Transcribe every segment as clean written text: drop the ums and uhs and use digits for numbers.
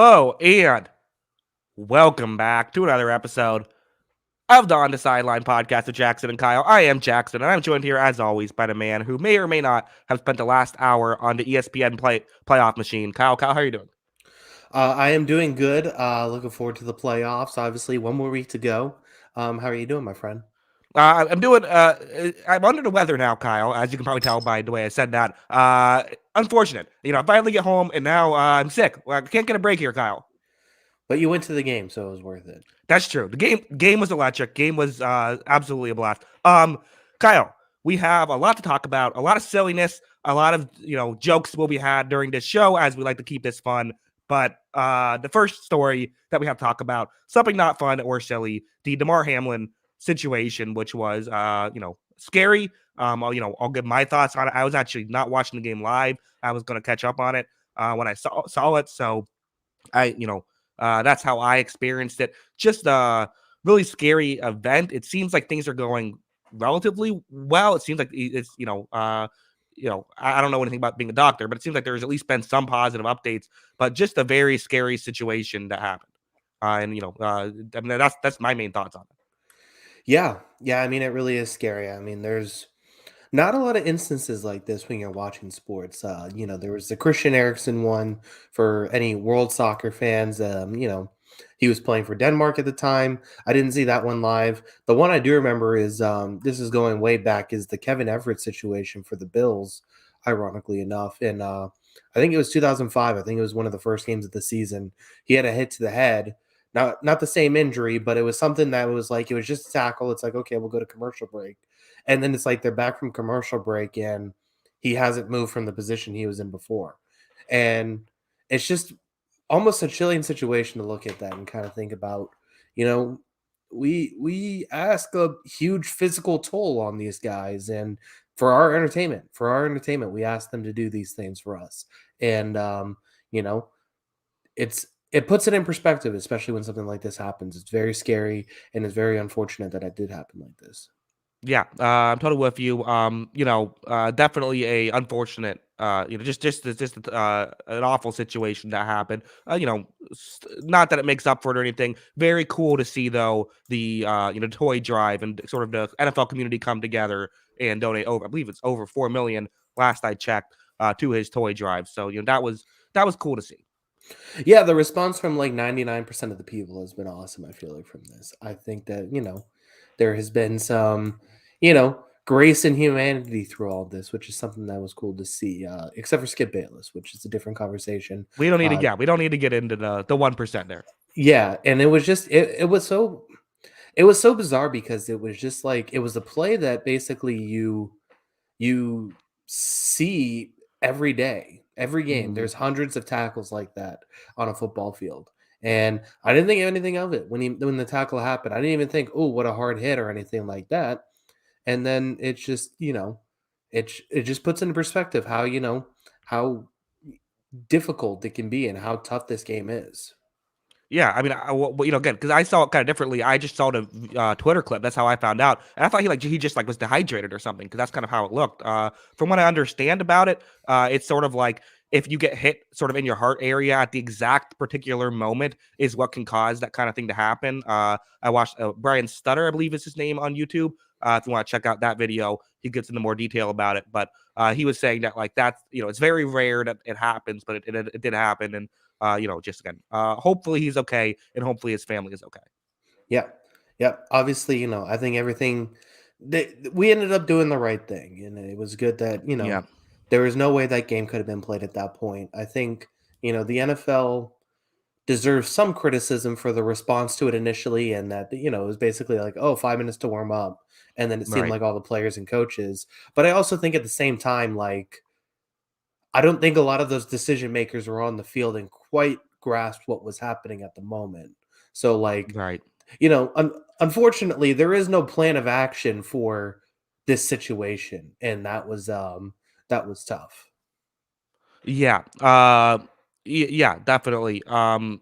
Hello and welcome back to another episode of the On the Sideline podcast with Jackson and Kyle. I am Jackson, and I'm joined here as always by the man who may or may not have spent the last hour on the ESPN playoff machine. Kyle, how are you doing? I am doing good. Looking forward to the playoffs. Obviously, one more week to go. How are you doing, my friend? I'm doing. I'm under the weather now, Kyle. As you can probably tell by the way I said that. Unfortunate. I finally get home and now I'm sick. Well, I can't get a break here, Kyle. But you went to the game, so it was worth it. That's true. The game was electric. Game was absolutely a blast. Kyle, we have a lot to talk about, a lot of silliness, a lot of jokes will be had during this show as we like to keep this fun. But the first story that we have to talk about, something not fun or silly, the Damar Hamlin situation, which was scary. I'll give my thoughts on it. I was actually not watching the game live. I was going to catch up on it when I saw it. So that's how I experienced it. Just a really scary event. It seems like things are going relatively well. It seems like it's I don't know anything about being a doctor, but it seems like there's at least been some positive updates. But just a very scary situation that happened. I mean that's my main thoughts on it. Yeah. I mean, it really is scary. I mean, there's not a lot of instances like this when you're watching sports. There was the Christian Eriksen one for any world soccer fans. He was playing for Denmark at the time. I didn't see that one live. The one I do remember is this is going way back is the Kevin Everett situation for the Bills, ironically enough. And I think it was 2005. I think it was one of the first games of the season. He had a hit to the head. Not the same injury, but it was something that was like, it was just a tackle. It's like, okay, we'll go to commercial break. And then it's like they're back from commercial break and he hasn't moved from the position he was in before. And it's just almost a chilling situation to look at that and kind of think about, we ask a huge physical toll on these guys and for our entertainment, we ask them to do these things for us. And you know, it puts it in perspective, especially when something like this happens. It's very scary and it's very unfortunate that it did happen like this. Yeah, I'm totally with you. Definitely a unfortunate, an awful situation that happened. Not that it makes up for it or anything. Very cool to see though the toy drive and sort of the NFL community come together and donate over. I believe it's over 4 million last I checked to his toy drive. So that was cool to see. Yeah, the response from like 99% of the people has been awesome, I feel like, from this. I think that, there has been some, grace and humanity through all this, which is something that was cool to see, except for Skip Bayless, which is a different conversation. We don't need to Uh, we don't need to get into the 1% there. yeah, and it was just it was so bizarre because it was just like it was a play that basically you see every day, every game. Mhm. There's hundreds of tackles like that on a football field. And I didn't think anything of it when the tackle happened. I didn't even think, "Oh, what a hard hit" or anything like that. And then it's just, it just puts into perspective how difficult it can be and how tough this game is. Yeah, I mean, again, because I saw it kind of differently. I just saw the Twitter clip. That's how I found out, and I thought he just like was dehydrated or something. Because that's kind of how it looked. From what I understand about it, it's sort of like if you get hit sort of in your heart area at the exact particular moment is what can cause that kind of thing to happen. I watched Brian Stutter, I believe is his name, on YouTube. If you want to check out that video, he gets into more detail about it. But he was saying that like that's it's very rare that it happens, but it did happen, and just again, hopefully he's okay and hopefully his family is okay. Yeah. Yeah. Obviously, I think we ended up doing the right thing. And it was good that, Yeah, there was no way that game could have been played at that point. I think, the NFL deserves some criticism for the response to it initially. And that, it was basically like, oh, 5 minutes to warm up. And then it seemed right. like all the players and coaches. But I also think at the same time, like, I don't think a lot of those decision makers were on the field and quite grasped what was happening at the moment. So, like, Right. unfortunately, there is no plan of action for this situation, and that was tough. Yeah. Yeah, definitely. Right.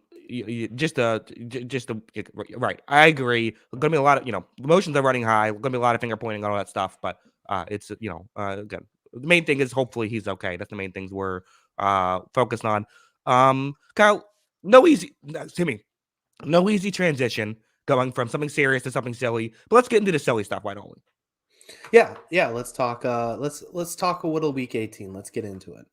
I agree. Gonna be a lot of emotions are running high. Gonna be a lot of finger pointing on all that stuff. But it's again, the main thing is hopefully he's okay. That's the main things we're focused on. Kyle, excuse me, no easy transition going from something serious to something silly. But let's get into the silly stuff. Why don't we? Yeah. Let's talk. Let's talk a little week 18. Let's get into it.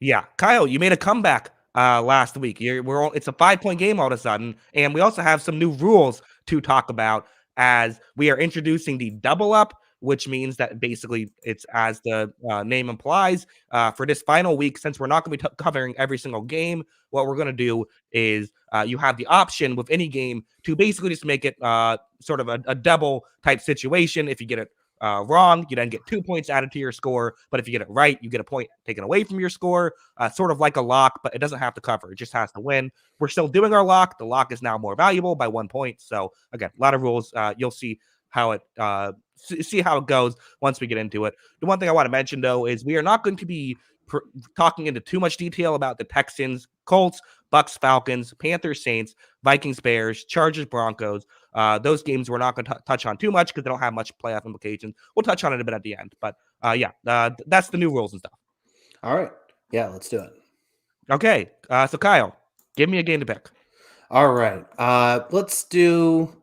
Yeah, Kyle, you made a comeback last week. It's a 5-point game all of a sudden, and we also have some new rules to talk about as we are introducing the double up, which means that basically it's as the name implies for this final week. Since we're not going to be covering every single game, what we're going to do is you have the option with any game to basically just make it sort of a double type situation. If you get it wrong, you then get 2 points added to your score. But if you get it right, you get a point taken away from your score, sort of like a lock, but it doesn't have to cover. It just has to win. We're still doing our lock. The lock is now more valuable by 1 point. So again, a lot of rules. You'll see how it goes once we get into it. The one thing I want to mention though is we are not going to be talking into too much detail about the Texans, Colts, Bucks, Falcons, Panthers, Saints, Vikings, Bears, Chargers, Broncos. Those games we're not going to touch on too much because they don't have much playoff implications. We'll touch on it a bit at the end, but that's the new rules and stuff. All right. Yeah, let's do it. Okay. So Kyle, give me a game to pick. All right. Let's do.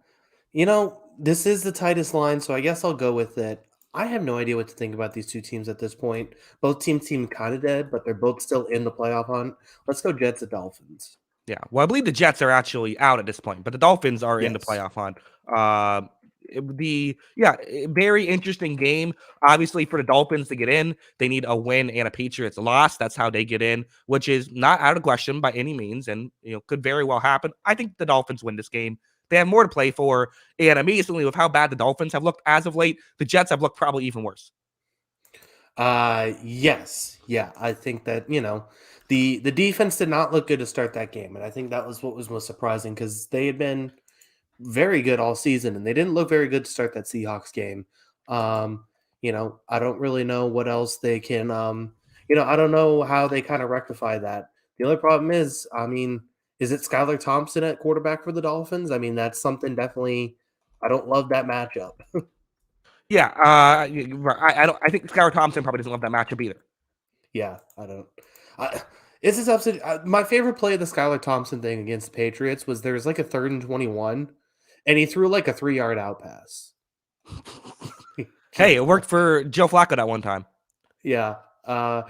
This is the tightest line, so I guess I'll go with it. I have no idea what to think about these two teams at this point. Both teams seem kind of dead, but they're both still in the playoff hunt. Let's go Jets at Dolphins. Yeah. Well, I believe the Jets are actually out at this point, but the Dolphins are in the Yes. playoff hunt. Very interesting game. Obviously, for the Dolphins to get in, they need a win and a Patriots loss. That's how they get in, which is not out of question by any means, and could very well happen. I think the Dolphins win this game. They have more to play for, and amazingly, with how bad the Dolphins have looked as of late, the Jets have looked probably even worse. Yes. Yeah, I think that, the defense did not look good to start that game, and I think that was what was most surprising because they had been very good all season, and they didn't look very good to start that Seahawks game. I don't really know what else they can. I don't know how they kind of rectify that. The other problem is, is it Skylar Thompson at quarterback for the Dolphins? I mean, that's something definitely. I don't love that matchup. Yeah, I don't. I think Skylar Thompson probably doesn't love that matchup either. Yeah, I don't. It's this upset. My favorite play of the Skylar Thompson thing against the Patriots was there was like a 3rd and 21, and he threw like a 3-yard out pass. Hey, it worked for Joe Flacco that one time. Yeah.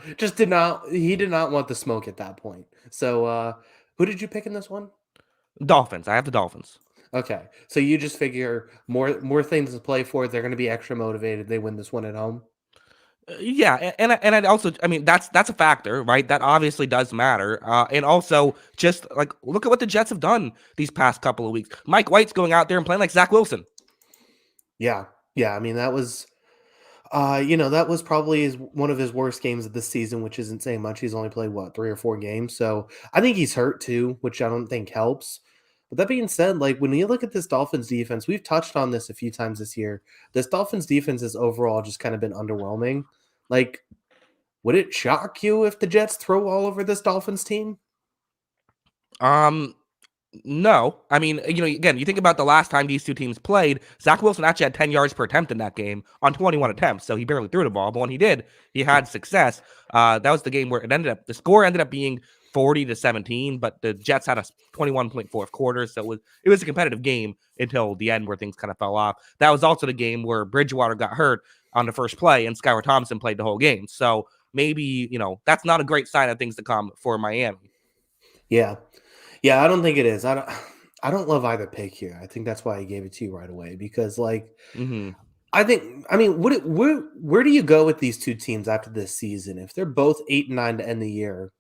He did not want the smoke at that point. So who did you pick in this one? Dolphins. I have the Dolphins. Okay. So you just figure more things to play for. They're going to be extra motivated. They win this one at home. Yeah, and I'd also, I mean, that's a factor, right? That obviously does matter. And also, just like look at what the Jets have done these past couple of weeks. Mike White's going out there and playing like Zach Wilson. Yeah. I mean, that was, that was probably one of his worst games of the season, which isn't saying much. He's only played 3 or 4 games, so I think he's hurt too, which I don't think helps. But that being said, like when you look at this Dolphins defense, we've touched on this a few times this year. This Dolphins defense has overall just kind of been underwhelming. Like, would it shock you if the Jets throw all over this Dolphins team? No. I mean, again, you think about the last time these two teams played, Zach Wilson actually had 10 yards per attempt in that game on 21 attempts, so he barely threw the ball, but when he did, he had success. That was the game where the score ended up being 40-17, but the Jets had a 21-point fourth quarter, so it was a competitive game until the end where things kind of fell off. That was also the game where Bridgewater got hurt on the first play, and Skylar Thompson played the whole game. So maybe, that's not a great sign of things to come for Miami. Yeah. Yeah, I don't think it is. I don't love either pick here. I think that's why I gave it to you right away because, like, I mean, where do you go with these two teams after this season if they're both 8-9 to end the year?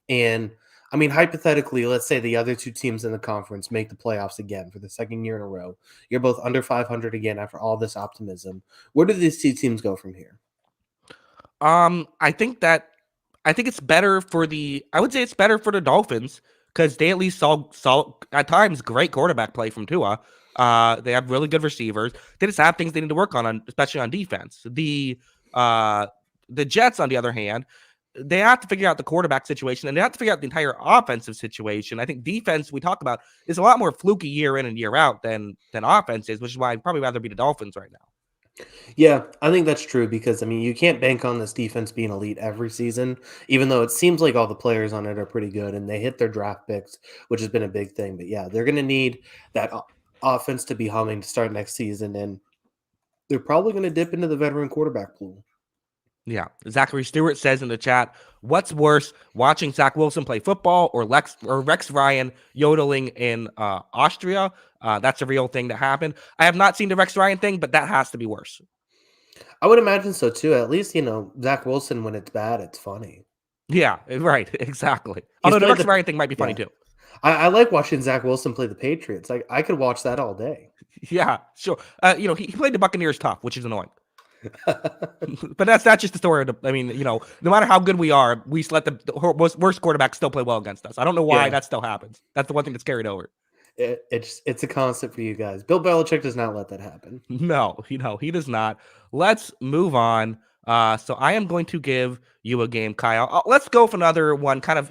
And I mean, hypothetically, let's say the other two teams in the conference make the playoffs again for the second year in a row. You're both under 500 again after all this optimism. Where do these two teams go from here? I think it's better I would say it's better for the Dolphins because they at least saw at times great quarterback play from Tua. They have really good receivers. They just have things they need to work on especially on defense. The Jets, on the other hand, they have to figure out the quarterback situation and they have to figure out the entire offensive situation. I think defense we talk about is a lot more fluky year in and year out than offense is, which is why I'd probably rather be the Dolphins right now. Yeah, I think that's true because I mean you can't bank on this defense being elite every season, even though it seems like all the players on it are pretty good and they hit their draft picks, which has been a big thing. But yeah, they're going to need that offense to be humming to start next season, and they're probably going to dip into the veteran quarterback pool. Yeah. Zachary Stewart says in the chat, what's worse, watching Zach Wilson play football or Rex Ryan yodeling in Austria? That's a real thing that happened. I have not seen the Rex Ryan thing, but that has to be worse. I would imagine so too. At least Zach Wilson when it's bad, it's funny. Yeah, right. Exactly. He's Although the played Rex the Ryan thing might be funny yeah. too. I like watching Zach Wilson play the Patriots. I could watch that all day. Yeah, sure. He played the Buccaneers tough, which is annoying. But that's just the story. I mean, no matter how good we are, we just let the worst quarterback still play well against us. I don't know why Yeah, that still happens. That's the one thing that's carried over. it's a constant for you guys. Bill Belichick does not let that happen. No, he does not. Let's move on. So I am going to give you a game, Kyle. Let's go for another one. Kind of,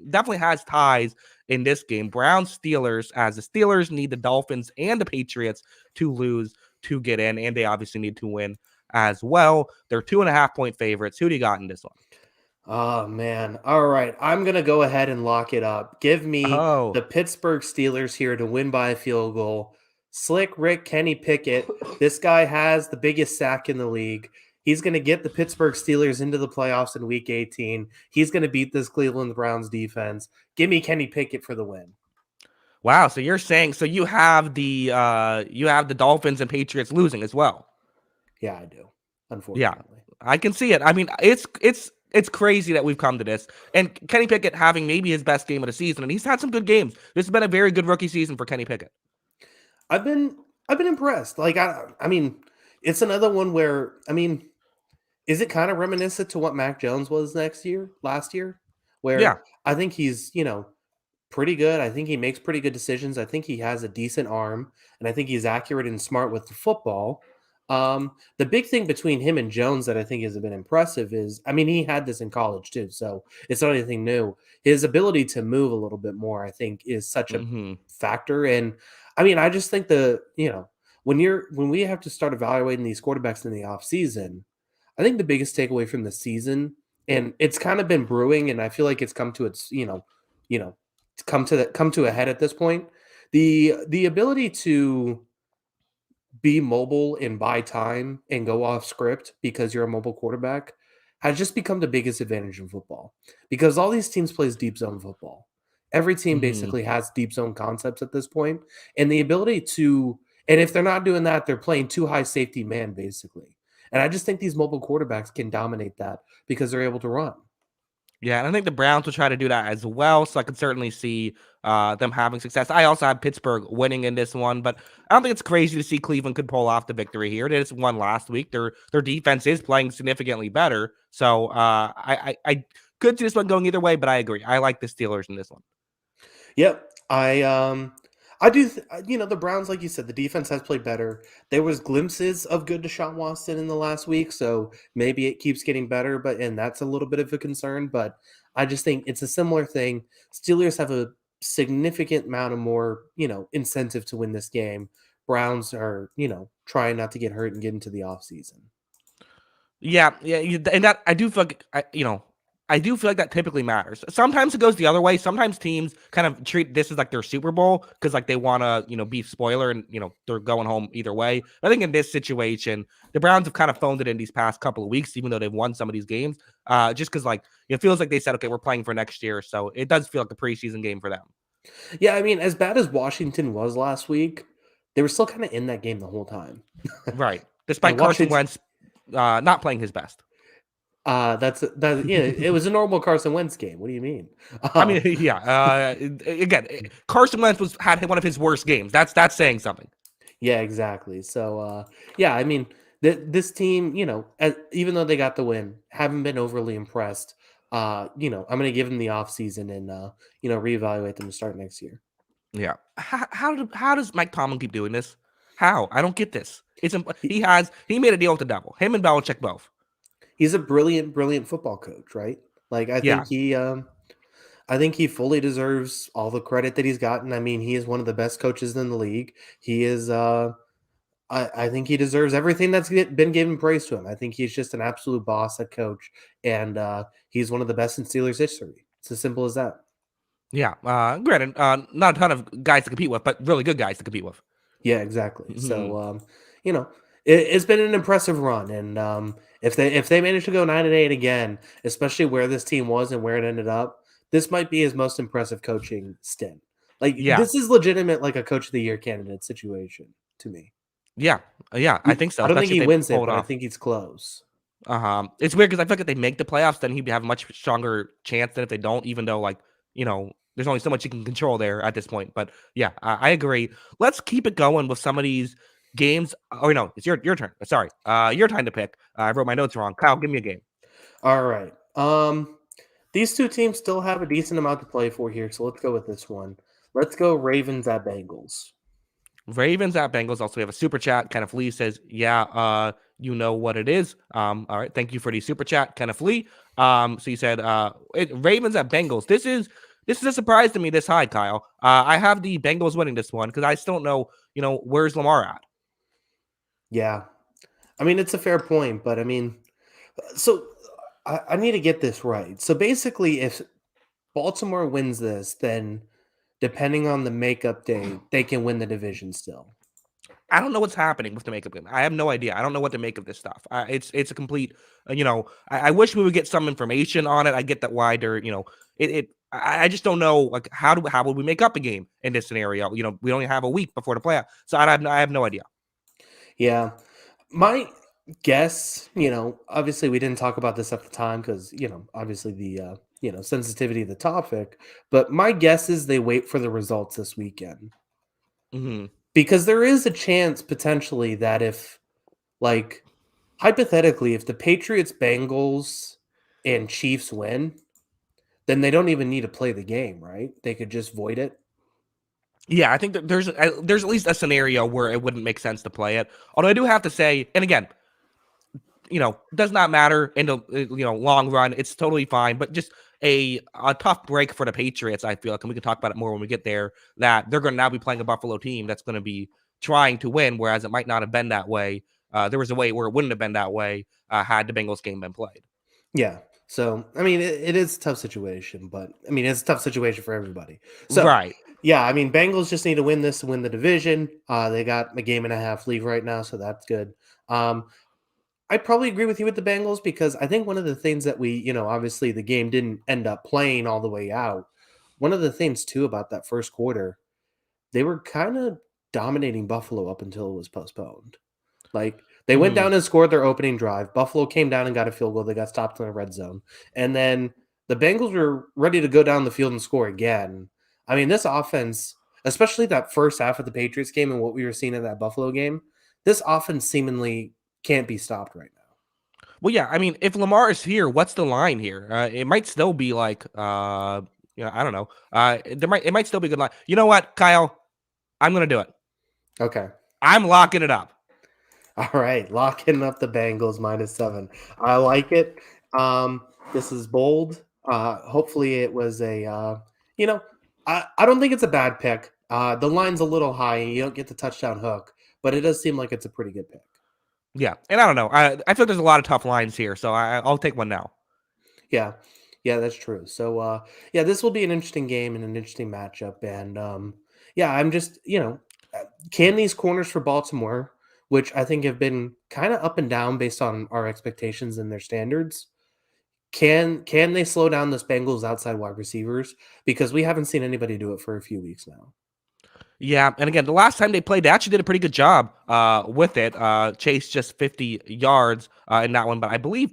definitely has ties in this game. Browns Steelers, as the Steelers need the Dolphins and the Patriots to lose to get in, and they obviously need to win as well. They're 2.5-point favorites. Who do you got in this one? Oh man. All right. I'm going to go ahead and lock it up. Give me the Oh, Pittsburgh Steelers here to win by a field goal. Slick Rick Kenny Pickett. This guy has the biggest sack in the league. He's going to get the Pittsburgh Steelers into the playoffs in week 18. He's going to beat this Cleveland Browns defense. Give me Kenny Pickett for the win. wow. So you're saying you have the Dolphins and Patriots losing as well. Yeah, I do. Yeah, Unfortunately. I can see it. I mean, it's crazy that we've come to this. And Kenny Pickett having maybe his best game of the season, and he's had some good games. This has been a very good rookie season for Kenny Pickett. I've been impressed. Like I mean, it's another one where I mean, is it kind of reminiscent to what Mac Jones was last year, Yeah. where I think he's, pretty good. I think he makes pretty good decisions. I think he has a decent arm, and I think he's accurate and smart with the football. The big thing between him and Jones that I think has been impressive is, I mean, he had this in college too, so it's not anything new. His ability to move a little bit more, I think, is such a Hmm. factor. And I mean, I just think when we have to start evaluating these quarterbacks in the offseason, I think the biggest takeaway from the season, and it's kind of been brewing, and I feel like it's come to its, you know, come to a head at this point. The ability to be mobile and buy time and go off script because you're a mobile quarterback has just become the biggest advantage in football because all these teams plays deep zone football. Every team Hmm. basically has deep zone concepts at this point, and the ability to, and if they're not doing that, they're playing too high safety man basically. And I just think these mobile quarterbacks can dominate that because they're able to run. Yeah, and I think the Browns will try to do that as well. So I could certainly see them having success. I also have Pittsburgh winning in this one, but I don't think it's crazy to see Cleveland could pull off the victory here. They just won last week. Their defense is playing significantly better. So I could see this one going either way, but I agree. I like the Steelers in this one. Yep. I do the Browns, like you said, the defense has played better. There was glimpses of good Deshaun Watson in the last week, so maybe it keeps getting better, and that's a little bit of a concern, but I just think it's a similar thing. Steelers have a significant amount of more, incentive to win this game. Browns are, trying not to get hurt and get into the offseason. Yeah, yeah, and that I do feel like I do feel like that typically matters. Sometimes it goes the other way. Sometimes teams kind of treat this as like their Super Bowl because like they want to be spoiler and they're going home either way. But I think in this situation, the Browns have kind of phoned it in these past couple of weeks, even though they've won some of these games. Just because like it feels like they said, okay, we're playing for next year, so it does feel like a preseason game for them. Yeah, I mean, as bad as Washington was last week, they were still kind of in that game the whole time. Right, despite And Carson Washington Wentz not playing his best. it was a normal Carson Wentz game. What do you mean? I mean, Um, yeah. Again, Carson Wentz had one of his worst games. That's saying something. yeah, exactly. So, yeah, I mean, this team, even though they got the win, haven't been overly impressed. I'm going to give them the offseason and reevaluate them to start next year. Yeah. How does Mike Tomlin keep doing this? How? I don't get this. He, He made a deal with the devil. Him and Belichick both. he's a brilliant, brilliant football coach, right? Like, Yeah. I think he fully deserves all the credit that he's gotten. I mean, he is one of the best coaches in the league. He is, I think he deserves everything that's been given praise to him. I think he's just an absolute boss at coach, and he's one of the best in Steelers history. It's as simple as that. Yeah, granted, not a ton of guys to compete with, but really good guys to compete with. Yeah, exactly. Mhm. So, you know, it's been an impressive run, and if they manage to go 9-8 again, especially where this team was and where it ended up, this might be his most impressive coaching stint. Like Yeah, this is legitimate, like a coach of the year candidate situation to me. yeah, yeah, I think so, I don't think especially if he they wins pull it, it but I off. think he's close. It's weird because I feel like if they make the playoffs, then he'd have a much stronger chance than if they don't, even though, like, there's only so much you can control there at this point. But yeah, I agree. Let's keep it going with some of these games. Oh, no, it's your turn. Sorry. Your time to pick. I wrote my notes wrong. Kyle, give me a game. All right. These two teams still have a decent amount to play for here, so let's go with this one. Let's go Ravens at Bengals. Ravens at Bengals. Also, we have a super chat. Kenneth Lee says, "Yeah, you know what it is." All right, thank you for the super chat, Kenneth Lee. So you said, Ravens at Bengals. This is a surprise to me this high, Kyle. I have the Bengals winning this one because I still don't know, where's Lamar at. Yeah. I mean, it's a fair point, but I mean, so I need to get this right. So basically, if Baltimore wins this, then depending on the makeup day, they can win the division still. I don't know what's happening with the makeup game. I have no idea. I don't know what to make of this stuff. It's a complete. I wish we would get some information on it. I get that why they're. I just don't know. Like, how would we make up a game in this scenario? We only have a week before the playoff, so I have no idea. Yeah. My guess, obviously we didn't talk about this at the time because, obviously the sensitivity of the topic, but my guess is they wait for the results this weekend. Hmm. Because there is a chance potentially that if, like, hypothetically, if the Patriots, Bengals, and Chiefs win, then they don't even need to play the game, right? They could just void it. Yeah, I think that there's at least a scenario where it wouldn't make sense to play it. Although I do have to say, and again, does not matter in the long run. It's totally fine, but just a tough break for the Patriots. I feel like, and we can talk about it more when we get there. That they're going to now be playing a Buffalo team that's going to be trying to win, whereas it might not have been that way. There was a way where it wouldn't have been that way had the Bengals game been played. Yeah. So, I mean, it is a tough situation, but I mean, it's a tough situation for everybody. So, Right. yeah, I mean, Bengals just need to win this to win the division. They got a game and a half lead right now, so that's good. I probably agree with you with the Bengals because I think one of the things that obviously the game didn't end up playing all the way out. One of the things too about that first quarter, they were kind of dominating Buffalo up until it was postponed. Like they went Hmm. down and scored their opening drive. Buffalo came down and got a field goal. They got stopped in the red zone. And then the Bengals were ready to go down the field and score again. I mean, this offense, especially that first half of the Patriots game and what we were seeing in that Buffalo game, this offense seemingly can't be stopped right now. Well, yeah. I mean, if Lamar is here, what's the line here? It might still be like, I don't know. It might still be a good line. You know what, Kyle? I'm gonna do it. Okay. I'm locking it up. All right. Locking up the Bengals -7. I like it. This is bold. Hopefully it was you know, I don't think it's a bad pick. The line's a little high and you don't get the touchdown hook, but it does seem like it's a pretty good pick. Yeah, and I don't know. I feel there's a lot of tough lines here, so I'll take one now. Yeah. Yeah, that's true. So yeah, this will be an interesting game and an interesting matchup. And yeah, I'm just, can these corners for Baltimore, which I think have been kind of up and down based on our expectations and their standards, can they slow down this Bengals outside wide receivers? Because we haven't seen anybody do it for a few weeks now. Yeah, and again, the last time they played, they actually did a pretty good job with it. Chase just 50 yards in that one, but I believe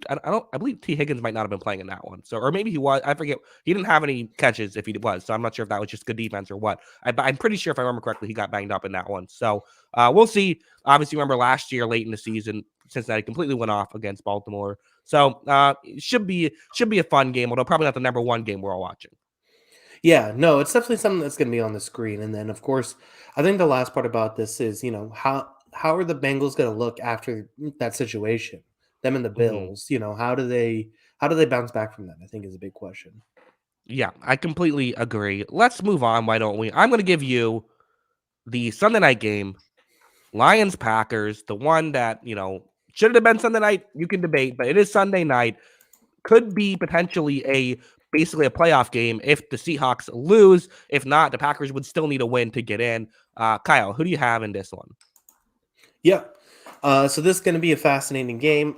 T Higgins might not have been playing in that one. So, or maybe he was. I forget. He didn't have any catches if he was. So I'm not sure if that was just good defense or what. I'm pretty sure if I remember correctly, he got banged up in that one. So we'll see. Obviously, remember last year late in the season, Cincinnati completely went off against Baltimore. So it should be a fun game, although probably not the number one game we're all watching. Yeah, no, it's definitely something that's going to be on the screen. And then, of course, I think the last part about this is, how are the Bengals going to look after that situation? Them and the Mhm. Bills, how do they bounce back from that? I think is a big question. Yeah, I completely agree. Let's move on. Why don't we? I'm going to give you the Sunday night game, Lions Packers, the one that, should have been Sunday night, you can debate, but it is Sunday night. Could be potentially basically a playoff game if the Seahawks lose. If not, the Packers would still need a win to get in. Kyle, who do you have in this one? Yeah. So this is going to be a fascinating game.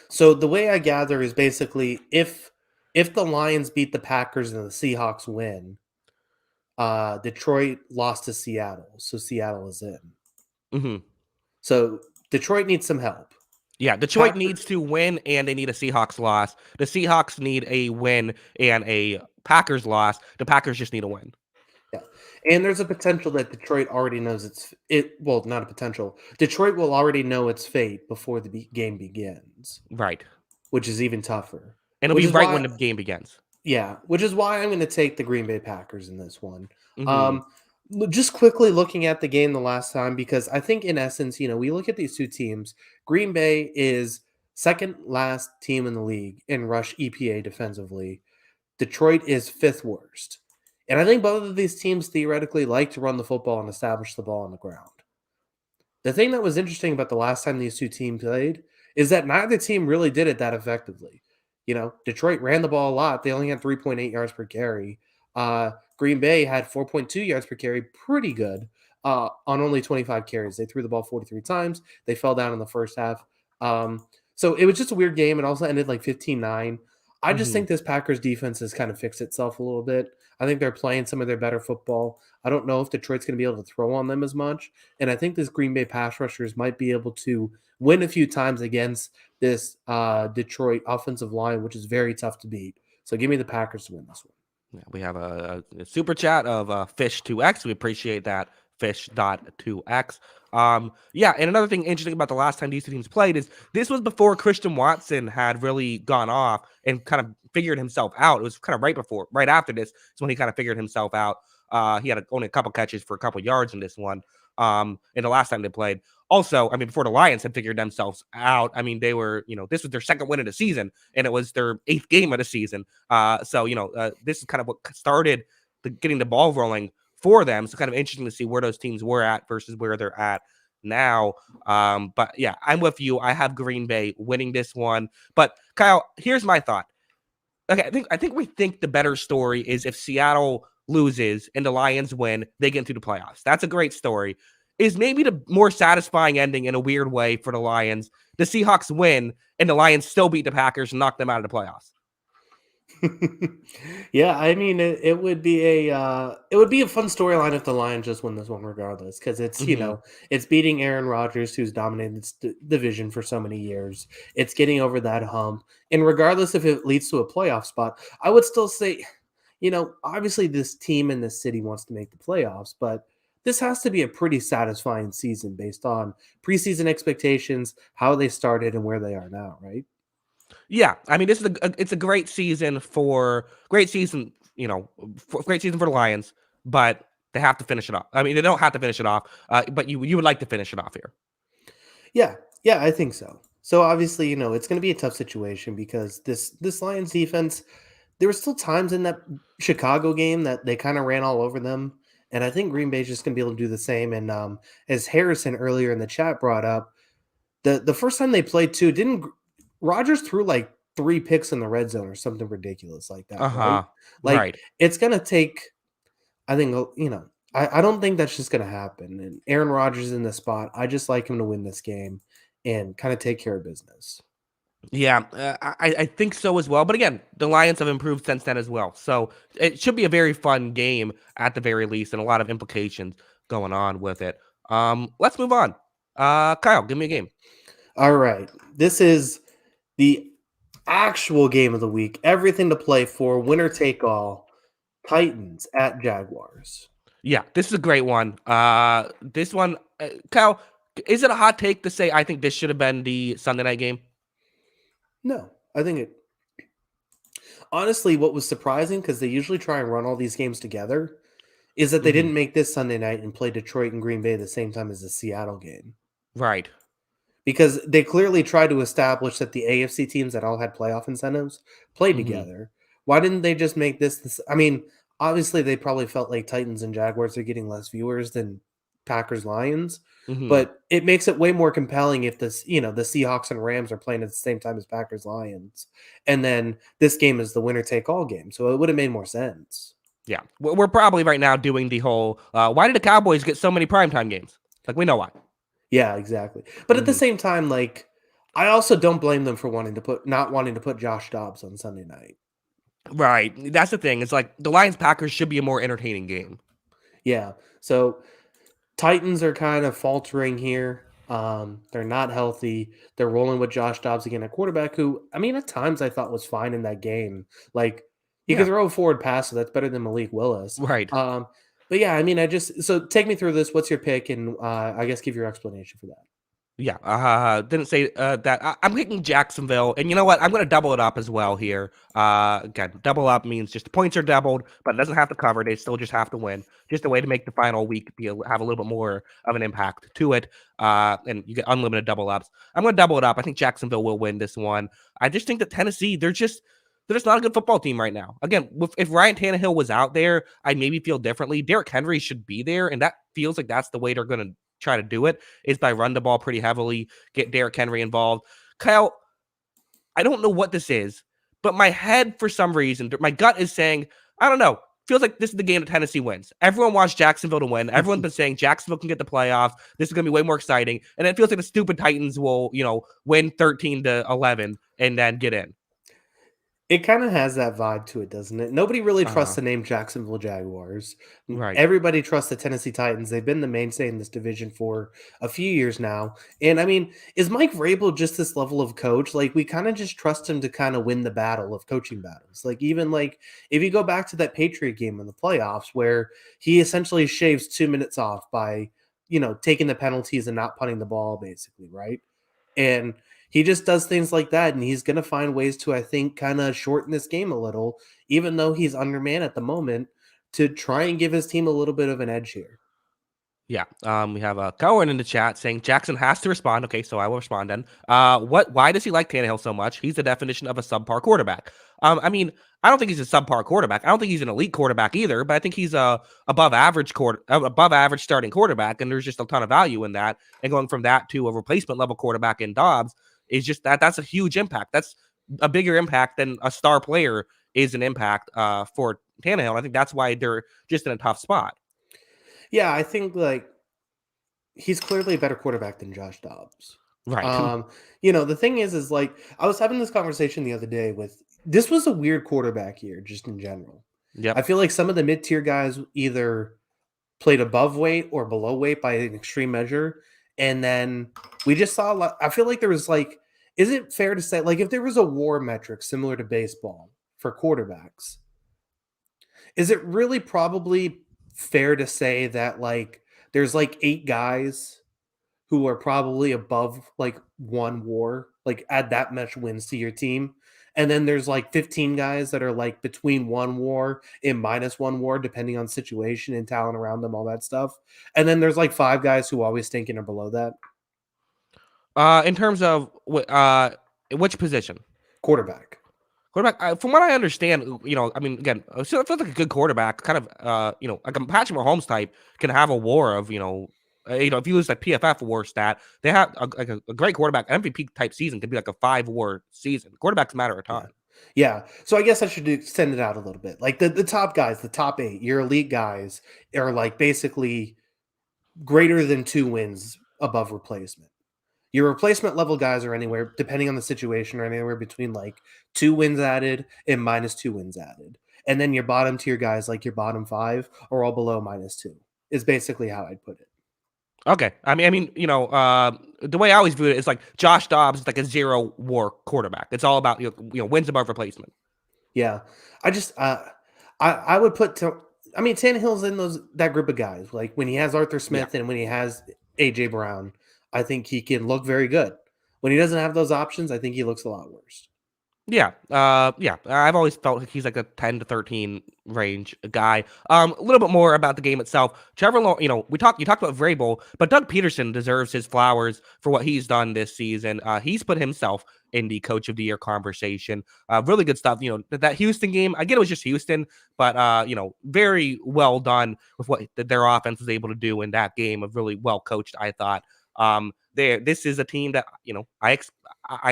So the way I gather is basically if the Lions beat the Packers and the Seahawks win, Detroit lost to Seattle, so Seattle is in. Mm-hmm. So Detroit needs some help. Yeah, Detroit needs to win, and they need a Seahawks loss. The Seahawks need a win and a Packers loss. The Packers just need a win. Yeah, and there's a potential that Detroit already knows well, not a potential. Detroit will already know its fate before the game begins. Right. Which is even tougher. And it'll be right when the game begins. Yeah, which is why I'm going to take the Green Bay Packers in this one. Mm-hmm. Just quickly looking at the game the last time, because I think in essence, we look at these two teams. Green Bay is second last team in the league in rush EPA defensively. Detroit is fifth worst. And I think both of these teams theoretically like to run the football and establish the ball on the ground. The thing that was interesting about the last time these two teams played is that neither team really did it that effectively. Detroit ran the ball a lot. They only had 3.8 yards per carry. Green Bay had 4.2 yards per carry, pretty good, on only 25 carries. They threw the ball 43 times. They fell down in the first half. So it was just a weird game. It also ended like 15-9. I just think this Packers defense has kind of fixed itself a little bit. I think they're playing some of their better football. I don't know if Detroit's going to be able to throw on them as much. And I think this Green Bay pass rushers might be able to win a few times against this Detroit offensive line, which is very tough to beat. So give me the Packers to win this one. Yeah, we have a super chat of Fish2X. We appreciate that. Fish.2x. Yeah, and another thing interesting about the last time these two teams played is this was before Christian Watson had really gone off and kind of figured himself out. It was kind of right after this is when he kind of figured himself out. He had only a couple catches for a couple yards in this one. In the last time they played. Also, before the Lions had figured themselves out, they were, this was their second win of the season, and it was their 8th game of the season. This is kind of what started getting the ball rolling for them. So kind of interesting to see where those teams were at versus where they're at now. But yeah, I'm with you. I have Green Bay winning this one. But Kyle, here's my thought. Okay, I think we think the better story is if Seattle loses and the Lions win, they get into the playoffs. That's a great story. Is maybe the more satisfying ending in a weird way for the Lions. The Seahawks win and the Lions still beat the Packers and knock them out of the playoffs. Yeah, it would be a fun storyline if the Lions just win this one regardless, because it's it's beating Aaron Rodgers, who's dominated the division for so many years. It's getting over that hump, and regardless if it leads to a playoff spot, I would still say, obviously this team in this city wants to make the playoffs, but this has to be a pretty satisfying season based on preseason expectations, how they started, and where they are now, right? Yeah, this is it's a great season for great season for the Lions, but they have to finish it off. They don't have to finish it off, but you would like to finish it off here. Yeah, I think so. So obviously, it's going to be a tough situation because this Lions defense, there were still times in that Chicago game that they kind of ran all over them, and I think Green Bay's just going to be able to do the same. And as Harrison earlier in the chat brought up, the first time they played too, didn't Rodgers threw like 3 picks in the red zone or something ridiculous like that, right? Right. It's going to take, I think, I don't think that's just going to happen. And Aaron Rodgers is in this spot. I just like him to win this game and kind of take care of business. Yeah, I think so as well. But again, the Lions have improved since then as well. So it should be a very fun game at the very least, and a lot of implications going on with it. Let's move on. Kyle, give me a game. All right. This is the actual game of the week. Everything to play for. Winner take all. Titans at Jaguars. Yeah, this is a great one. This one, Kyle, is it a hot take to say I think this should have been the Sunday night game? No, I think it. Honestly, what was surprising, because they usually try and run all these games together, is that they didn't make this Sunday night and play Detroit and Green Bay at the same time as the Seattle game. Right. Because they clearly tried to establish that the AFC teams that all had playoff incentives played together. Why didn't they just make this? Obviously they probably felt like Titans and Jaguars are getting less viewers than Packers Lions, Mhm. but it makes it way more compelling if the Seahawks and Rams are playing at the same time as Packers Lions, and then this game is the winner take all game. So it would have made more sense. Yeah. We're probably right now doing the whole, why did the Cowboys get so many primetime games? Like, we know why. Yeah, exactly. But at the Mhm. same time, like I also don't blame them for not wanting to put Josh Dobbs on Sunday night. Right. That's the thing. It's like the Lions Packers should be a more entertaining game. Yeah. So Titans are kind of faltering here. They're not healthy. They're rolling with Josh Dobbs again, a quarterback who, I mean, at times I thought was fine in that game. Like he could Yeah. throw a forward pass, so that's better than Malik Willis. Right. But yeah, I mean, so take me through this. What's your pick, and I guess give your explanation for that. Yeah, didn't say that. I'm picking Jacksonville, and you know what? I'm going to double it up as well here. Again, double up means just the points are doubled, but it doesn't have to cover. They still just have to win. Just a way to make the final week have a little bit more of an impact to it. And you get unlimited double ups. I'm going to double it up. I think Jacksonville will win this one. I just think that Tennessee, they're just not a good football team right now. Again, if Ryan Tannehill was out there, I'd maybe feel differently. Derrick Henry should be there, and that feels like that's the way they're going to try to do it, is by run the ball pretty heavily, get Derrick Henry involved. Kyle, I don't know what this is, but my head, for some reason, my gut is saying, I don't know. Feels like this is the game that Tennessee wins. Everyone wants Jacksonville to win. Everyone's been saying Jacksonville can get the playoffs. This is going to be way more exciting. And it feels like the stupid Titans will, win 13-11 and then get in. It kind of has that vibe to it, doesn't it? Nobody really trusts Uh, the name Jacksonville Jaguars. right. Everybody trusts the Tennessee Titans. They've been the mainstay in this division for a few years now. And I mean, is Mike Vrabel just this level of coach? Like we kind of just trust him to kind of win the battle of coaching battles. Like even like if you go back to that Patriot game in the playoffs where he essentially shaves 2 minutes off by, taking the penalties and not punting the ball basically, right? And he just does things like that, and he's going to find ways to, I think, kind of shorten this game a little, even though he's undermanned at the moment, to try and give his team a little bit of an edge here. Yeah. We have a Cohen in the chat saying Jackson has to respond. Okay, so I will respond then. Why does he like Tannehill so much? He's the definition of a subpar quarterback. I mean, I don't think he's a subpar quarterback. I don't think he's an elite quarterback either, but I think he's a above average starting quarterback, and there's just a ton of value in that. And going from that to a replacement level quarterback in Dobbs is just that's a huge impact. That's a bigger impact than a star player is an impact for Tannehill. And I think that's why they're just in a tough spot. Yeah, I think like he's clearly a better quarterback than Josh Dobbs. Right. The thing is like I was having this conversation the other day with this was a weird quarterback year just in general. I Yep. feel like some of the mid-tier guys either played above weight or below weight by an extreme measure. And then we just saw a lot. I feel like there was like, is it fair to say, like, if there was a war metric similar to baseball for quarterbacks, is it really probably fair to say that, like, there's like 8 guys who are probably above like one war, like add that much wins to your team. And then there's like 15 guys that are like between one war and minus one war, depending on situation and talent around them, all that stuff. And then there's like 5 guys who always thinking are below that. In terms of which position? Quarterback. Quarterback, from what I understand, I mean, again, so it feels like a good quarterback, kind of, like a Patrick Mahomes type can have a war of, if you lose like PFF war stat, they have a great quarterback. MVP type season could be like a 5 war season. Quarterbacks matter a Yeah. ton. Yeah. So I guess I should extend it out a little bit. Like the top guys, the top 8, your elite guys are like basically greater than 2 wins above replacement. Your replacement level guys are anywhere, depending on the situation, are anywhere between like 2 wins added and minus 2 wins added. And then your bottom tier guys, like your bottom 5, are all below -2, is basically how I'd put it. Okay, the way I always view it is like Josh Dobbs is like a 0 war quarterback. It's all about wins above replacement. Yeah. I just I would put I mean Tannehill's in that group of guys. Like when he has Arthur Yeah. Smith and when he has AJ Brown, I think he can look very good. When he doesn't have those options, I think he looks a lot worse. Yeah, yeah. I've always felt like he's like a 10 to 13 range guy. A little bit more about the game itself. You talked about Vrabel, but Doug Peterson deserves his flowers for what he's done this season. He's put himself in the Coach of the Year conversation. Really good stuff. That Houston game. I get it was just Houston, but very well done with what their offense was able to do in that game. Of really well coached, I thought. This is a team that I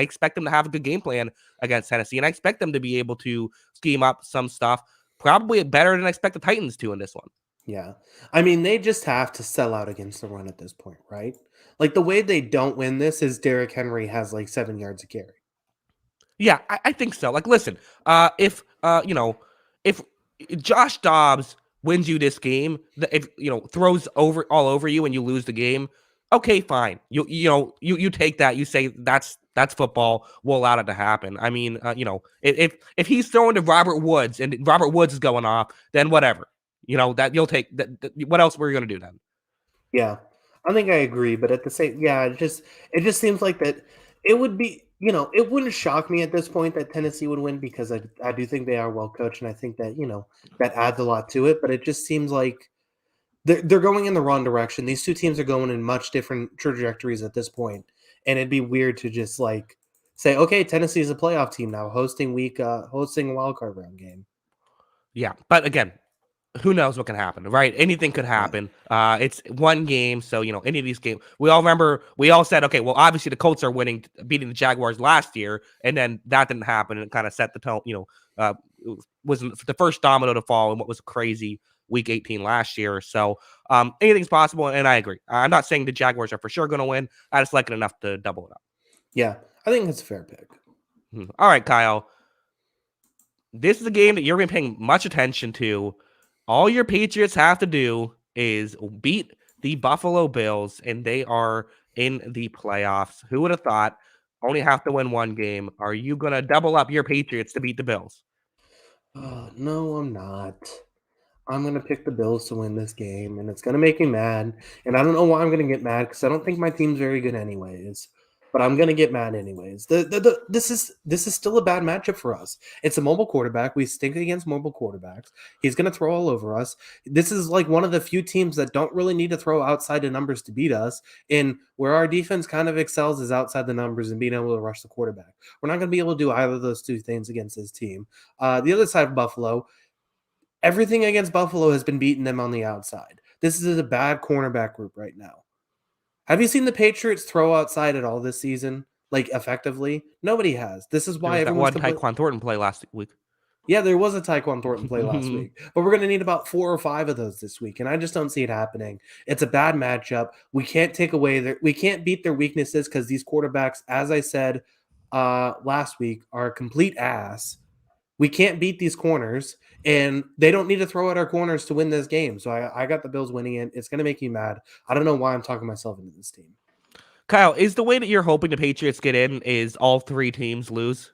expect them to have a good game plan against Tennessee, and I expect them to be able to scheme up some stuff, probably better than I expect the Titans to in this one. Yeah. I mean, they just have to sell out against the run at this point, right? Like the way they don't win this is Derrick Henry has like 7 yards of carry. Yeah, I think so. Like, listen, if Josh Dobbs wins you this game, if throws all over you and you lose the game, okay, fine. You take that. You say that's football. We'll allow it to happen. I mean, if he's throwing to Robert Woods and Robert Woods is going off, then whatever. That you'll take. What else were you gonna do then? Yeah. I think I agree, but at the same yeah, it just seems like that it would be, it wouldn't shock me at this point that Tennessee would win because I do think they are well coached and I think that, that adds a lot to it, but it just seems like they're going in the wrong direction. These two teams are going in much different trajectories at this point, and it'd be weird to just like say, okay, Tennessee is a playoff team now, hosting a wild card round game. Yeah, but again, who knows what can happen, right? Anything could Yeah, happen. It's one game, so any of these games. We all said, okay, well, obviously the Colts are beating the Jaguars last year, and then that didn't happen, and it kind of set the tone. It was the first domino to fall in what was crazy Week 18 last year. So anything's possible, and I agree. I'm not saying the Jaguars are for sure going to win. I just like it enough to double it up. yeah, I think that's a fair pick. All right, Kyle. This is a game that you're going to be paying much attention to. All your Patriots have to do is beat the Buffalo Bills, and they are in the playoffs. Who would have thought? Only have to win one game. Are you going to double up your Patriots to beat the Bills? No, I'm not. I'm gonna pick the Bills to win this game, and it's gonna make me mad. And I don't know why I'm gonna get mad because I don't think my team's very good anyways. But I'm gonna get mad anyways. This is still a bad matchup for us. It's a mobile quarterback. We stink against mobile quarterbacks. He's gonna throw all over us. This is like one of the few teams that don't really need to throw outside the numbers to beat us. And where our defense kind of excels is outside the numbers and being able to rush the quarterback. We're not gonna be able to do either of those two things against this team. The other side of Buffalo. Everything against Buffalo has been beating them on the outside. This is a bad cornerback group right now. Have you seen the Patriots throw outside at all this season? Like effectively? Nobody has. This is There why was that everyone's one complaining. Tyquan Thornton play last week. Yeah, there was a Tyquan Thornton play last week, but we're going to need about 4 or 5 of those this week, and I just don't see it happening. It's a bad matchup. We can't we can't beat their weaknesses because these quarterbacks, as I said last week, are a complete ass. We can't beat these corners, and they don't need to throw at our corners to win this game. So I got the Bills winning it. It's going to make me mad. I don't know why I'm talking myself into this team. Kyle, is the way that you're hoping the Patriots get in is all three teams lose?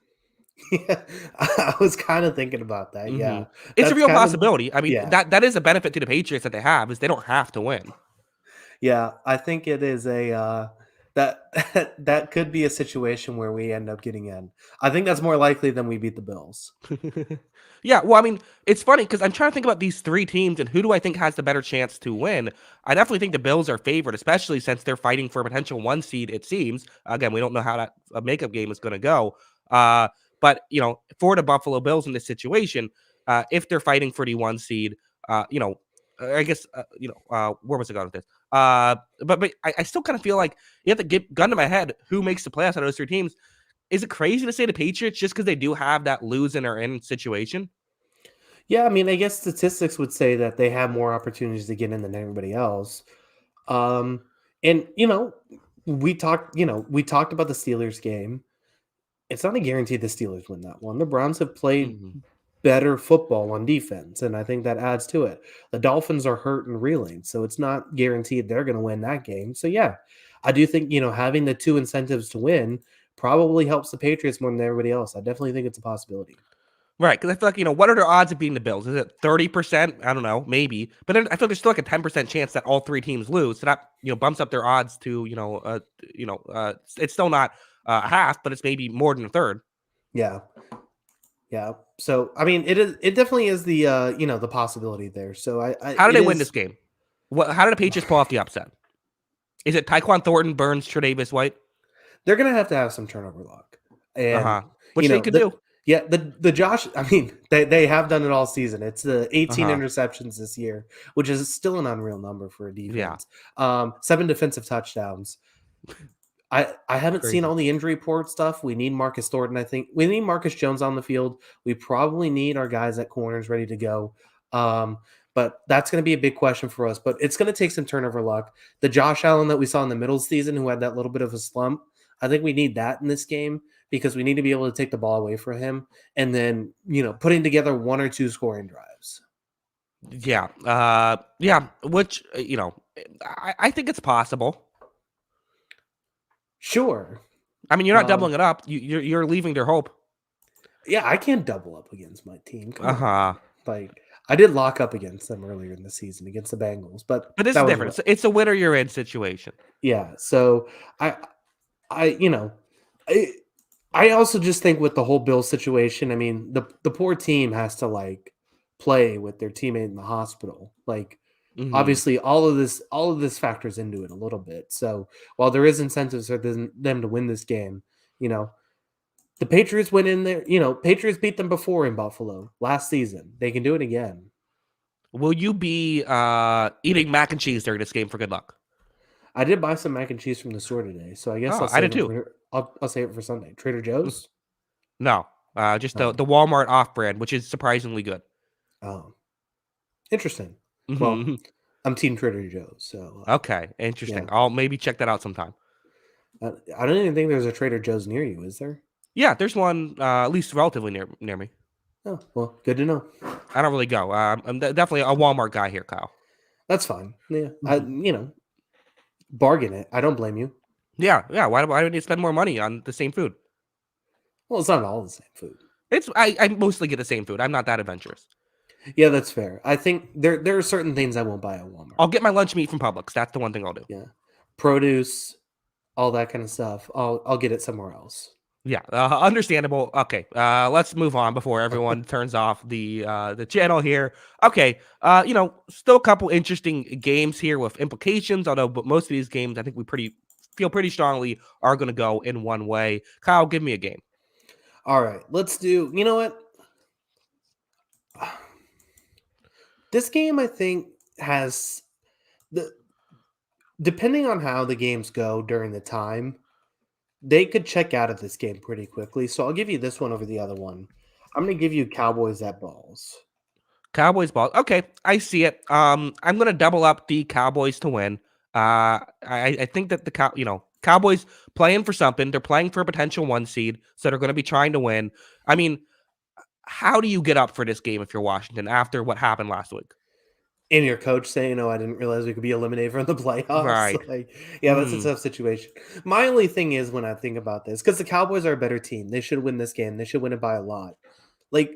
Yeah, I was kind of thinking about that. Mm-hmm. Yeah, It's a that's real kind of possibility. I mean, yeah, that is a benefit to the Patriots that they have is they don't have to win. yeah. I think it is a that that could be a situation where we end up getting in. I think that's more likely than we beat the Bills. Yeah, well, I mean, it's funny because I'm trying to think about these three teams and who do I think has the better chance to win. I definitely think the Bills are favored, especially since they're fighting for a potential one seed. It seems again, we don't know how that a makeup game is going to go. Uh, but for the Buffalo Bills in this situation, if they're fighting for the one seed, I guess where was I going with this? But I still kind of feel like you have to get gun to my head who makes the playoffs out of those three teams. Is it crazy to say the Patriots just because they do have that lose and are in situation? Yeah, I mean, I guess statistics would say that they have more opportunities to get in than everybody else. Um, and we talked about the Steelers game. It's not a guarantee the Steelers win that one. The Browns have played Mhm. better football on defense, and I think that adds to it. The Dolphins are hurt and reeling, so it's not guaranteed they're going to win that game. So yeah, I do think having the two incentives to win probably helps the Patriots more than everybody else. I definitely think it's a possibility. Right, because I feel like what are their odds of beating the Bills? Is it 30%? I don't know, maybe. But then I feel like there's still like a 10% chance that all three teams lose. So that bumps up their odds to it's still not half, but it's maybe more than a third. Yeah. Yeah. So I mean, it definitely is the the possibility there. So I How did it they win this is. game? How did the Patriots pull off the upset? Is it Tyquan Thornton, Burns, Tre'Davious White? They're gonna have some turnover luck, and Which they could do. the Josh. I mean, they have done it all season. It's the 18 Uh-huh. interceptions this year, which is still an unreal number for a Yeah. defense. 7 defensive touchdowns. I haven't seen Crazy. all the injury report stuff. We need Marcus Thornton. I think we need Marcus Jones on the field. We probably need our guys at corners ready to go. But that's going to be a big question for us. But it's going to take some turnover luck. The Josh Allen that we saw in the middle of the season, who had that little bit of a slump, I think we need that in this game because we need to be able to take the ball away from him and then putting together 1 or 2 scoring drives. Yeah. Yeah. Which I think it's possible. Sure. I mean, you're not doubling it up. You're leaving their hope. Yeah, I can't double up against my team. Come Uh-huh. on. Like, I did lock up against them earlier in the season against the Bengals, but But this that is was different. It's a winner you're in situation. yeah. So I I also just think with the whole Bill situation, I mean, the poor team has to like play with their teammate in the hospital. Like, Mhm. obviously, all of this factors into it a little bit. So while there is incentives for them to win this game, the Patriots went in there. Patriots beat them before in Buffalo last season. They can do it again. Will you be eating mac and cheese during this game for good luck? I did buy some mac and cheese from the store today, so I guess Oh, I'll I did save it too. for I'll save it for Sunday. Trader Joe's. No, just Oh, the Walmart off brand, which is surprisingly good. oh, interesting. Well, Mhm. I'm Team Trader Joe's, so Okay, interesting. yeah. I'll maybe check that out sometime. I don't even think there's a Trader Joe's near you, is there? Yeah, there's one at least relatively near me. Oh, well, good to know. I don't really go. I'm definitely a Walmart guy here, Kyle. That's fine. Yeah, Mhm. bargain it. I don't blame you. Yeah. Why do I need to spend more money on the same food? Well, it's not all the same food. I mostly get the same food. I'm not that adventurous. Yeah, that's fair. I think there are certain things I won't buy at Walmart. I'll get my lunch meat from Publix. That's the one thing I'll do. Yeah, produce, all that kind of stuff. I'll get it somewhere else. Yeah, understandable. Okay, let's move on before everyone turns off the channel here. Okay, still a couple interesting games here with implications. Although, but most of these games, I think we feel pretty strongly are going to go in one way. Kyle, give me a game. All right, let's do. You know what? This game, I think, has the depending on how the games go during the time, they could check out of this game pretty quickly. So I'll give you this one over the other one. I'm going to give you Cowboys at balls. Cowboys ball. Okay, I see it. I'm going to double up the Cowboys to win. I think that Cowboys playing for something. They're playing for a potential 1 seed, so they're going to be trying to win. I mean, how do you get up for this game if you're Washington after what happened last week? And your coach saying, "Oh, I didn't realize we could be eliminated from the playoffs." Right. Like, yeah, that's a tough situation. My only thing is when I think about this, because the Cowboys are a better team, they should win this game. They should win it by a lot. Like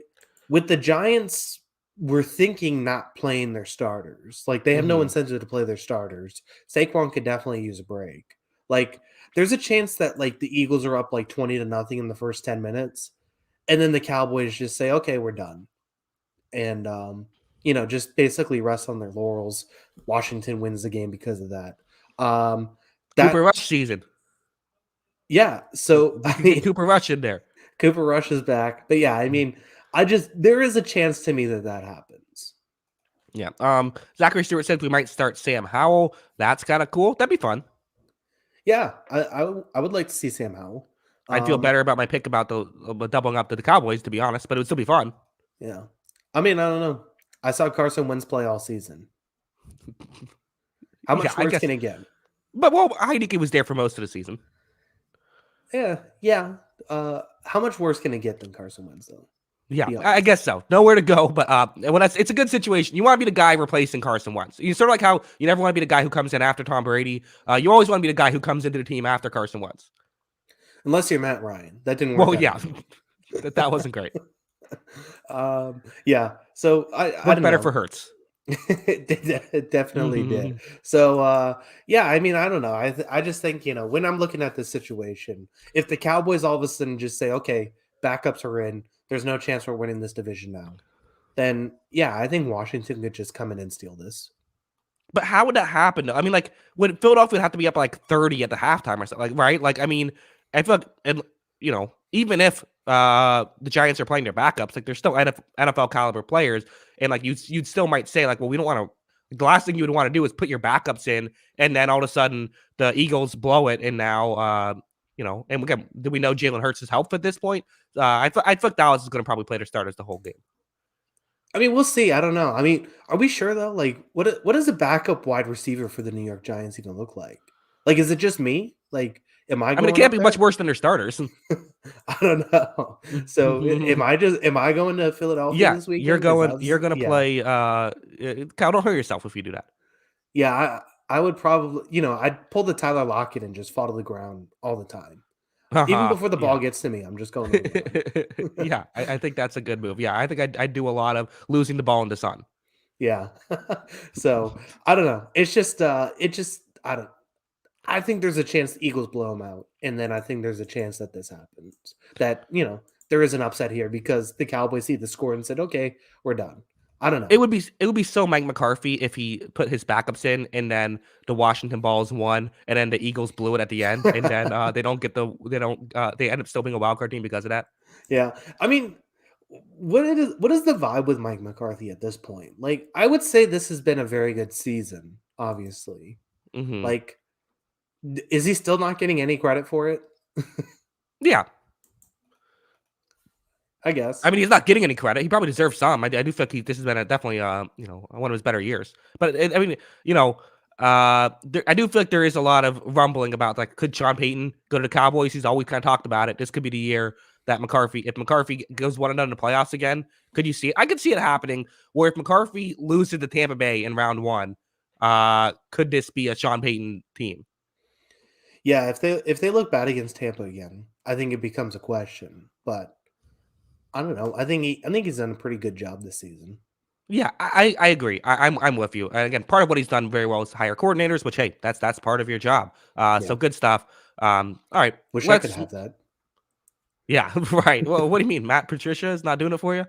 with the Giants, we're thinking not playing their starters. Like they have no incentive to play their starters. Saquon could definitely use a break. Like there's a chance that like the Eagles are up like 20-0 in the first 10 minutes, and then the Cowboys just say, "Okay, we're done," and just basically rest on their laurels. Washington wins the game because of that. Cooper That Rush season. yeah. So We I could mean, get Cooper Rush in there. Cooper Rush is back, but yeah, I mean, there is a chance to me that happens. Yeah. Zachary Stewart said we might start Sam Howell. That's kind of cool. That'd be fun. Yeah, I would like to see Sam Howell. I'd feel better about my pick about the doubling up to the Cowboys, to be honest, but it would still be fun. Yeah, I mean, I don't know. I saw Carson Wentz play all season. How much worse can it get? But Heineke was there for most of the season. Yeah. How much worse can it get than Carson Wentz though? Yeah, I guess so. Nowhere to go, but it's a good situation. You want to be the guy replacing Carson Wentz. You sort of like how you never want to be the guy who comes in after Tom Brady. You always want to be the guy who comes into the team after Carson Wentz. Unless you're Matt Ryan, that didn't work. Well, yeah, that wasn't great. Yeah. So I don't better know. For Hurts. It definitely did. So yeah, I mean, I don't know. I just think when I'm looking at this situation, if the Cowboys all of a sudden just say, okay, backups are in, there's no chance we're winning this division now. Then yeah, I think Washington could just come in and steal this. But how would that happen? I mean, like, when Philadelphia would have to be up like 30 at the halftime or something, like, right? Like, I mean, I feel like, and even if the Giants are playing their backups, like, they're still NFL caliber players, and like you'd still might say like, well, we don't want to. The last thing you would want to do is put your backups in, and then all of a sudden the Eagles blow it, and now and again, do we know Jalen Hurts' health at this point? I feel like Dallas is going to probably play their starters the whole game. I mean, we'll see. I don't know. I mean, are we sure though? Like, what does a backup wide receiver for the New York Giants even look like? Like, is it just me? Like, am I? I mean, it can't be much worse than their starters. I don't know. So, am I going to Philadelphia this weekend? You're going to play. Kyle, don't hurt yourself if you do that. Yeah, I would probably, I'd pull the Tyler Lockett and just fall to the ground all the time. Even before the ball gets to me, I'm just going to the ground. Yeah, I think that's a good move. Yeah, I think I'd do a lot of losing the ball in the sun. Yeah. So, I don't know. It's just, I think there's a chance the Eagles blow them out. And then I think there's a chance that this happens. That, there is an upset here because the Cowboys see the score and said, okay, we're done. I don't know. It would be so Mike McCarthy if he put his backups in and then the Washington Balls won and then the Eagles blew it at the end and then they end up still being a wild card team because of that. Yeah. I mean, what is the vibe with Mike McCarthy at this point? Like, I would say this has been a very good season, obviously. Mm-hmm. Like, is he still not getting any credit for it? Yeah. I guess. I mean, he's not getting any credit. He probably deserves some. I do feel like this has been definitely one of his better years. But I mean, I do feel like there is a lot of rumbling about, like, could Sean Payton go to the Cowboys? He's always kind of talked about it. This could be the year that if McCarthy goes 1-0 in the playoffs again, could you see it? I could see it happening. Where if McCarthy loses to Tampa Bay in round 1, could this be a Sean Payton team? Yeah, if they look bad against Tampa again, I think it becomes a question. But I don't know. I think he's done a pretty good job this season. Yeah, I agree. I'm with you. And again, part of what he's done very well is hire coordinators, which, hey, that's part of your job. So good stuff. All right. Wish I could have that. Yeah, right. Well, what do you mean? Matt Patricia is not doing it for you?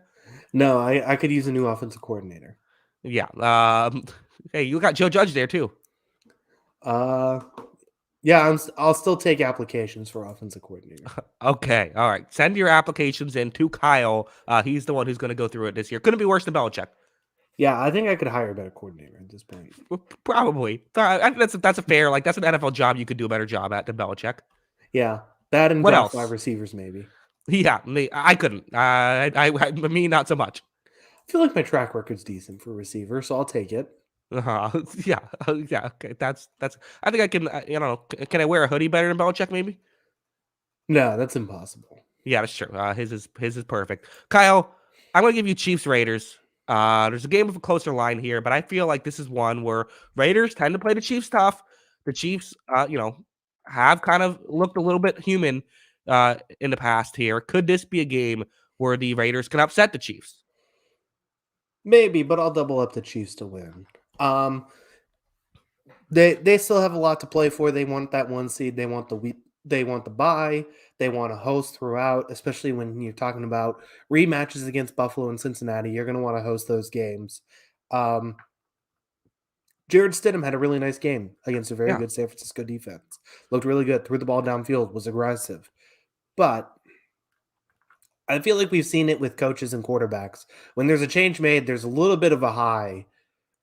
No, I could use a new offensive coordinator. Yeah. Hey, you got Joe Judge there too. Yeah, I'll still take applications for offensive coordinator. Okay, all right. Send your applications in to Kyle. He's the one who's going to go through it this year. Couldn't be worse than Belichick. Yeah, I think I could hire a better coordinator at this point. Probably. I think that's a fair. Like, that's an NFL job you could do a better job at than Belichick. Yeah, that and what else? 5 receivers maybe. Yeah, I couldn't. Me not so much. I feel like my track record's decent for receiver, so I'll take it. Yeah. Okay, that's. I think I can. Can I wear a hoodie better than Belichick? Maybe. No, that's impossible. Yeah, that's true. His is perfect. Kyle, I'm gonna give you Chiefs Raiders. There's a game of a closer line here, but I feel like this is one where Raiders tend to play the Chiefs tough. The Chiefs, have kind of looked a little bit human in the past here. Could this be a game where the Raiders can upset the Chiefs? Maybe, but I'll double up the Chiefs to win. They still have a lot to play for. They want that 1 seed. They want the bye. They want to host throughout, especially when you're talking about rematches against Buffalo and Cincinnati. You're going to want to host those games. Jared Stidham had a really nice game against a very good San Francisco defense. Looked really good. Threw the ball downfield. Was aggressive. But I feel like we've seen it with coaches and quarterbacks. When there's a change made, there's a little bit of a high,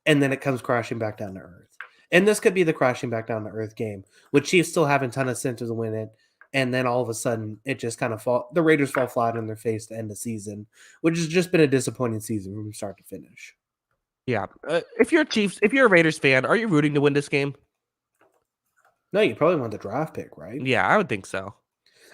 and then it comes crashing back down to earth. And this could be the crashing back down to earth game, with Chiefs still having a ton of incentives to win it. And then all of a sudden, it just kind of the Raiders fall flat on their face to end the season, which has just been a disappointing season from start to finish. Yeah. If you're a Raiders fan, are you rooting to win this game? No, you probably want the draft pick, right? Yeah, I would think so.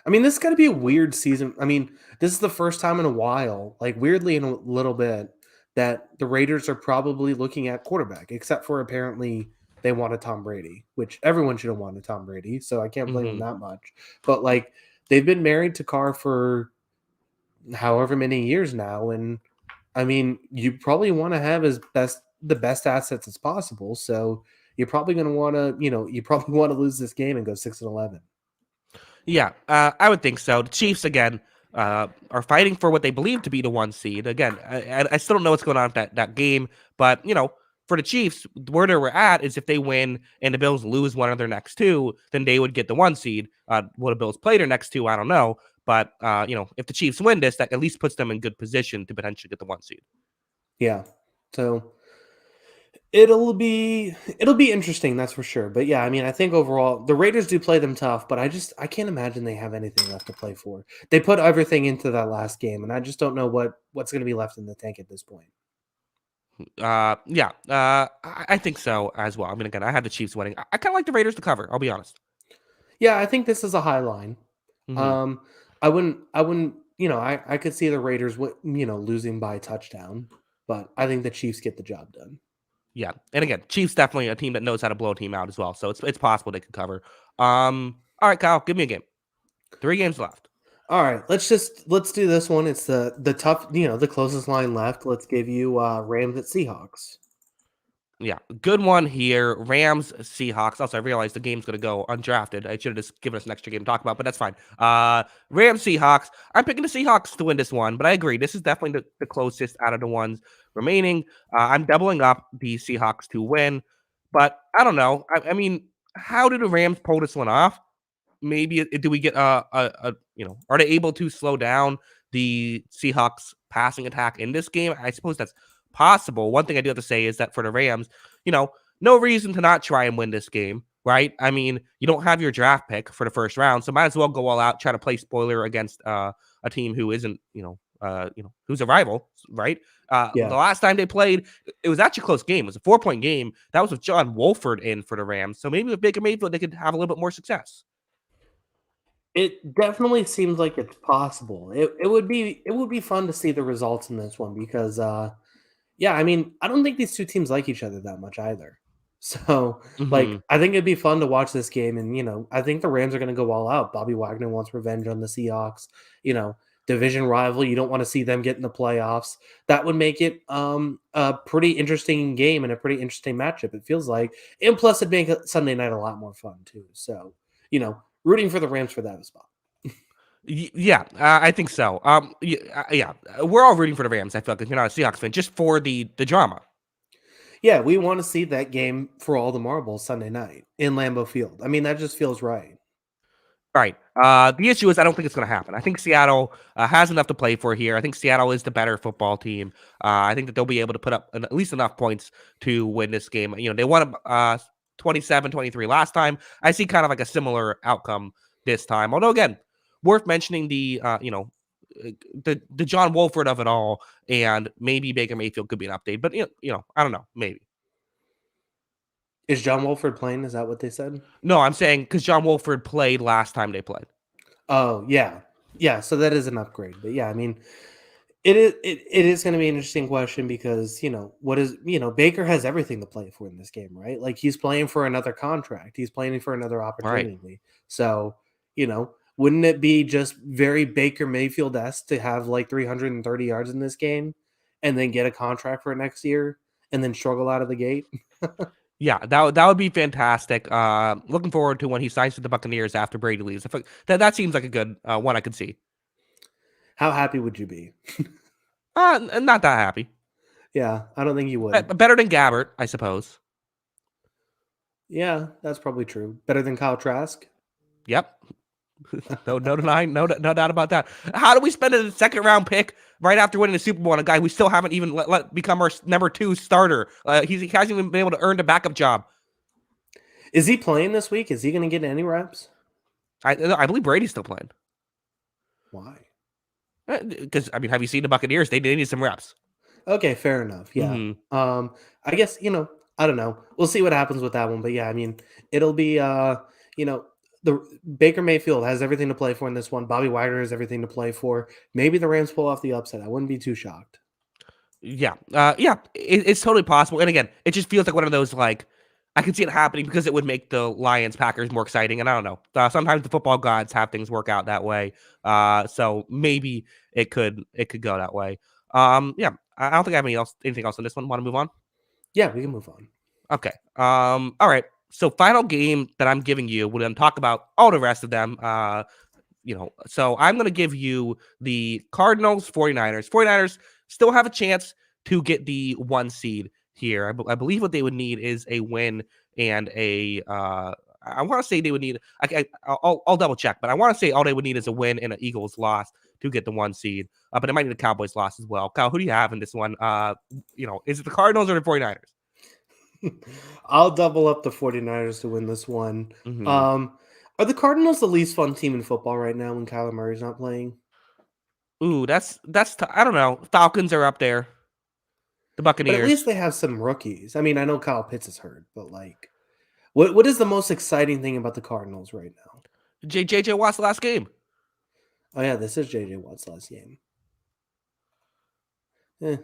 I mean, this is going to be a weird season. I mean, this is the first time in a while, like weirdly in a little bit, that the Raiders are probably looking at quarterback, except for apparently they wanted Tom Brady, which everyone should have wanted Tom Brady. So I can't blame them that much. But like, they've been married to Carr for however many years now. And I mean, you probably want to have the best assets as possible. So you're probably going to want to, you probably want to lose this game and go 6-11. Yeah, I would think so. The Chiefs, again, are fighting for what they believe to be the 1 seed. Again, I still don't know what's going on with that game, but for the Chiefs, where they're at is if they win and the Bills lose one of their next two, then they would get the 1 seed. Will the Bills play their next two? I don't know, but if the Chiefs win this, that at least puts them in good position to potentially get the 1 seed. Yeah, so it'll be interesting, that's for sure. But yeah, I mean, I think overall the Raiders do play them tough, but I can't imagine they have anything left to play for. They put everything into that last game, and I just don't know what's going to be left in the tank at this point. Yeah, I think so as well. I mean, again, I had the Chiefs winning. I kind of like the Raiders to cover. I'll be honest. Yeah, I think this is a high line. Mm-hmm. I wouldn't, I could see the Raiders, losing by a touchdown, but I think the Chiefs get the job done. Yeah, and again, Chiefs definitely a team that knows how to blow a team out as well, so it's possible they could cover. All right, Kyle, give me a game. 3 games left. All right, let's do this one. It's the tough, the closest line left. Let's give you Rams at Seahawks. Yeah, good one here. Rams, Seahawks. Also, I realized the game's going to go undrafted. I should have just given us an extra game to talk about, but that's fine. Rams, Seahawks. I'm picking the Seahawks to win this one, but I agree. This is definitely the closest out of the ones remaining. I'm doubling up the Seahawks to win, but I don't know. I mean, how did the Rams pull this one off? Maybe do we get are they able to slow down the Seahawks passing attack in this game? I suppose that's possible. One thing I do have to say is that for the Rams, no reason to not try and win this game, right? I mean, you don't have your draft pick for the first round, so might as well go all out, try to play spoiler against a team who isn't, who's a rival, right? The last time they played, it was actually a close game. It was a 4-point game. That was with John Wolford in for the Rams. So maybe with Baker Mayfield, they could have a little bit more success. It definitely seems like it's possible. It would be fun to see the results in this one because yeah, I mean, I don't think these two teams like each other that much either. So, I think it'd be fun to watch this game, and I think the Rams are going to go all out. Bobby Wagner wants revenge on the Seahawks. Division rival. You don't want to see them get in the playoffs. That would make it a pretty interesting game and a pretty interesting matchup. It feels like, and plus it'd make Sunday night a lot more fun too. So, rooting for the Rams for that spot. Yeah, I think so. Yeah, we're all rooting for the Rams. I feel like if you're not a Seahawks fan, just for the drama. Yeah, we want to see that game for all the marbles Sunday night in Lambeau Field. I mean, that just feels right. Right. The issue is I don't think it's going to happen. I think Seattle has enough to play for here. I think Seattle is the better football team. I think that they'll be able to put up at least enough points to win this game. They won 27-23 last time. I see kind of like a similar outcome this time. Although, again, worth mentioning the John Wolford of it all, and maybe Baker Mayfield could be an update. But, I don't know. Maybe. Is John Wolford playing? Is that what they said? No, I'm saying because John Wolford played last time they played. Oh, yeah. Yeah, so that is an upgrade. But yeah, I mean, it is going to be an interesting question because, Baker has everything to play for in this game, right? Like he's playing for another contract. He's playing for another opportunity. Right. So, wouldn't it be just very Baker Mayfield-esque to have like 330 yards in this game and then get a contract for next year and then struggle out of the gate? Yeah, that would be fantastic. Looking forward to when he signs with the Buccaneers after Brady leaves. That seems like a good one I could see. How happy would you be? Not that happy. Yeah, I don't think you would. Better than Gabbert, I suppose. Yeah, that's probably true. Better than Kyle Trask? Yep. No denying, no doubt about that. How do we spend a second-round pick right after winning the Super Bowl on a guy we still haven't even let become our number 2 starter? He hasn't even been able to earn the backup job. Is he playing this week? Is he going to get any reps? I believe Brady's still playing. Why? Because, I mean, have you seen the Buccaneers? They need some reps. Okay, fair enough. Yeah. Mm-hmm. I guess, I don't know. We'll see what happens with that one. But, yeah, I mean, it'll be, the Baker Mayfield has everything to play for in this one. Bobby Wagner has everything to play for. Maybe the Rams pull off the upset. I wouldn't be too shocked. Yeah. It's totally possible. And, again, it just feels like one of those, like, I could see it happening because it would make the Lions-Packers more exciting. And I don't know. Sometimes the football gods have things work out that way. So maybe it could go that way. Yeah. I don't think I have anything else on this one. Want to move on? Yeah, we can move on. Okay. All right. So final game that I'm giving you, we'll then talk about all the rest of them. So I'm going to give you the Cardinals 49ers. 49ers still have a chance to get the 1 seed here. I believe what they would need is a win and I want to say they would need. I'll double check, but I want to say all they would need is a win and an Eagles loss to get the 1 seed. But they might need a Cowboys loss as well. Kyle, who do you have in this one? Is it the Cardinals or the 49ers? I'll double up the 49ers to win this one. Mm-hmm. Are the Cardinals the least fun team in football right now when Kyler Murray's not playing? Ooh, I don't know. Falcons are up there. The But at least Buccaneers. they have some rookies. I mean, I know Kyle Pitts is hurt, but like, what is the most exciting thing about the Cardinals right now? JJ Watt's last game. Oh yeah, this is JJ Watt's last game. Eh.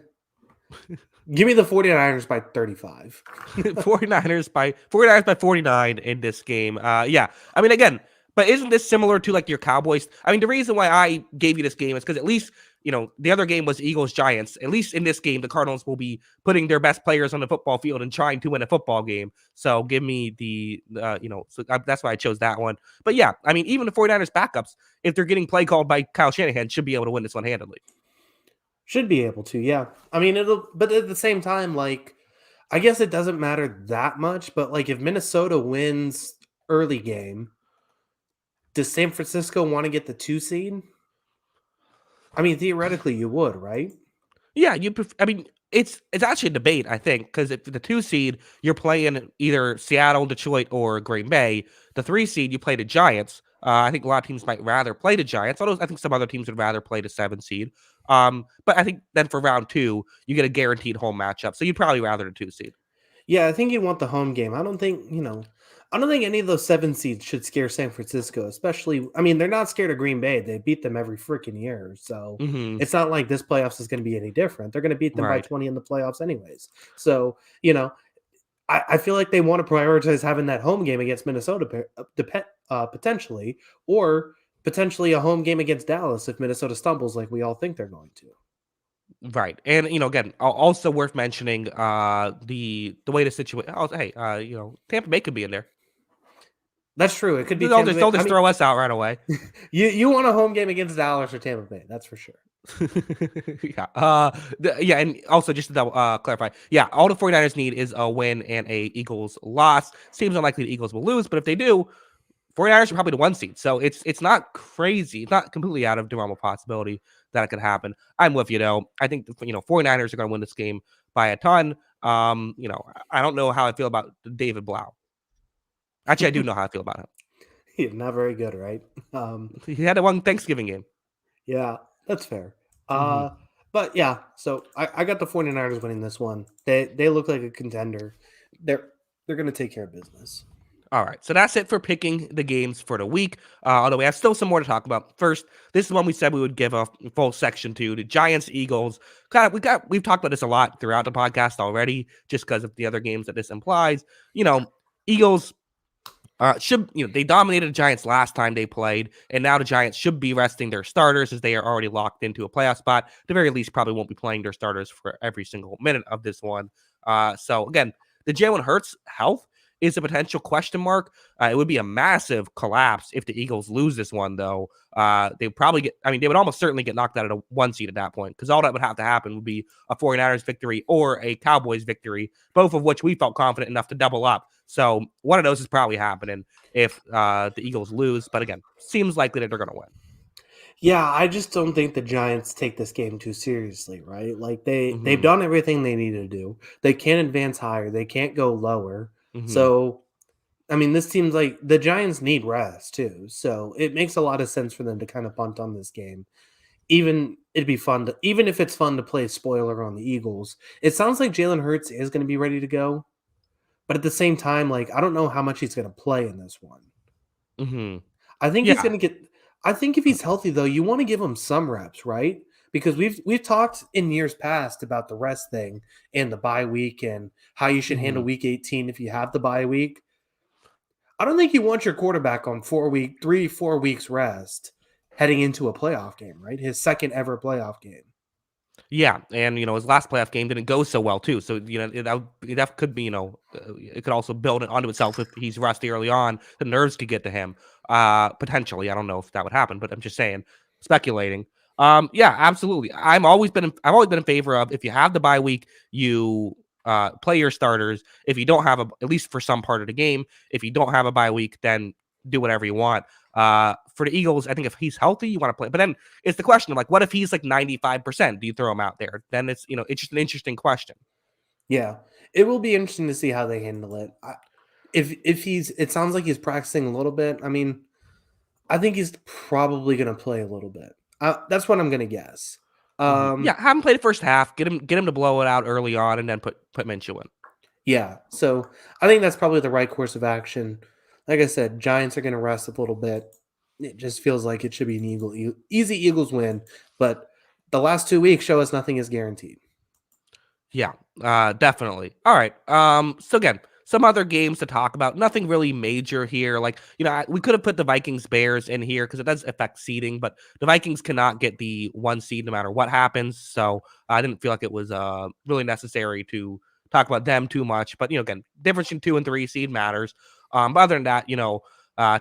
Give me the 49ers by 35. 49ers by 49 in this game. Yeah. I mean, again, but isn't this similar to like your Cowboys? I mean, the reason why I gave you this game is because at least, the other game was Eagles Giants. At least in this game, the Cardinals will be putting their best players on the football field and trying to win a football game. So give me that's why I chose that one. But yeah, I mean, even the 49ers backups, if they're getting play called by Kyle Shanahan, should be able to win this one handily. Should be able to, yeah. I mean, but at the same time, like, I guess it doesn't matter that much, but like if Minnesota wins early game, does San Francisco want to get the 2 seed? I mean, theoretically you would, right? Yeah, I mean, it's actually a debate, I think, because if the 2 seed you're playing either Seattle, Detroit, or Green Bay, the 3 seed you play the Giants. I think a lot of teams might rather play the Giants. Although I think some other teams would rather play the 7 seed. But I think then for round 2 you get a guaranteed home matchup, so you'd probably rather the 2 seed. Yeah, I think you want the home game. I don't think any of those 7 seeds should scare San Francisco, especially. I mean, they're not scared of Green Bay. They beat them every freaking year. So Mm-hmm. it's not like this playoffs is going to be any different. They're going to beat them by Right. 20 in the playoffs anyways. So, I feel like they want to prioritize having that home game against Minnesota potentially, or potentially a home game against Dallas if Minnesota stumbles like we all think they're going to. Right. And again, also worth mentioning the way the situation. Oh, hey, Tampa Bay could be in there. That's true. It could be They'll Tampa just, Bay. they'll just throw us out right away. You want a home game against Dallas or Tampa Bay? That's for sure. Yeah. Yeah, and also just to double clarify, yeah, all the 49ers need is a win and a Eagles loss. Seems unlikely the Eagles will lose, but if they do, 49ers are probably the 1 seed. So it's not crazy. It's not completely out of the realm of possibility that it could happen. I'm with you though. I think 49ers are going to win this game by a ton. I don't know how I feel about David Blau. Actually, I do know how I feel about him. Yeah, not very good, right? He had a one Thanksgiving game. Yeah, that's fair. Mm-hmm. But yeah, so I got the 49ers winning this one. They look like a contender. They're going to take care of business. All right, so that's it for picking the games for the week. Although we have still some more to talk about. First, this is one we said we would give a full section to the Giants Eagles. We've talked about this a lot throughout the podcast already, just because of the other games that this implies. Eagles they dominated the Giants last time they played, and now the Giants should be resting their starters as they are already locked into a playoff spot. At the very least, probably won't be playing their starters for every single minute of this one. So again, the Jalen Hurts health is a potential question mark. It would be a massive collapse if the Eagles lose this one, though. They would almost certainly get knocked out of a 1 seed at that point, because all that would have to happen would be a 49ers victory or a Cowboys victory, both of which we felt confident enough to double up. So one of those is probably happening if the Eagles lose. But again, seems likely that they're going to win. Yeah, I just don't think the Giants take this game too seriously, right? Like they've Mm-hmm. done everything they need to do. They can't advance higher. They can't go lower. Mm-hmm. So, I mean, this seems like the Giants need rest too. So it makes a lot of sense for them to kind of punt on this game. Even if it's fun to play spoiler on the Eagles, it sounds like Jalen Hurts is going to be ready to go. But at the same time, like, I don't know how much he's going to play in this one. Mm-hmm. I think he's Yeah. going to get. I think if he's healthy, though, you want to give him some reps, right? Because we've talked in years past about the rest thing and the bye week and how you should handle week 18 if you have the bye week. I don't think you want your quarterback on 4 weeks rest heading into a playoff game, right? His second ever playoff game. Yeah, and his last playoff game didn't go so well too. So that could be it could also build it onto itself if he's rusty early on. The nerves could get to him. Potentially, I don't know if that would happen, but I'm just saying, speculating. Yeah, absolutely. I've always been in favor of if you have the bye week, you play your starters. If you don't have at least for some part of the game, if you don't have a bye week, then do whatever you want. For the Eagles, I think if he's healthy, you want to play. But then it's the question of like, what if he's like 95%? Do you throw him out there? Then it's just an interesting question. Yeah, it will be interesting to see how they handle it. If it sounds like he's practicing a little bit. I mean, I think he's probably going to play a little bit. That's what I'm going to guess. Yeah, have him play the first half, get him to blow it out early on, and then put Minshew in. Yeah, so I think that's probably the right course of action. Like I said, Giants are going to rest a little bit. It just feels like it should be an easy Eagles win, but the last 2 weeks show us nothing is guaranteed. Yeah, definitely. All right. So again, some other games to talk about. Nothing really major here. Like, we could have put the Vikings Bears in here because it does affect seeding, but the Vikings cannot get the 1 seed no matter what happens. So I didn't feel like it was really necessary to talk about them too much. But again, difference in 2 and 3 seed matters. But other than that,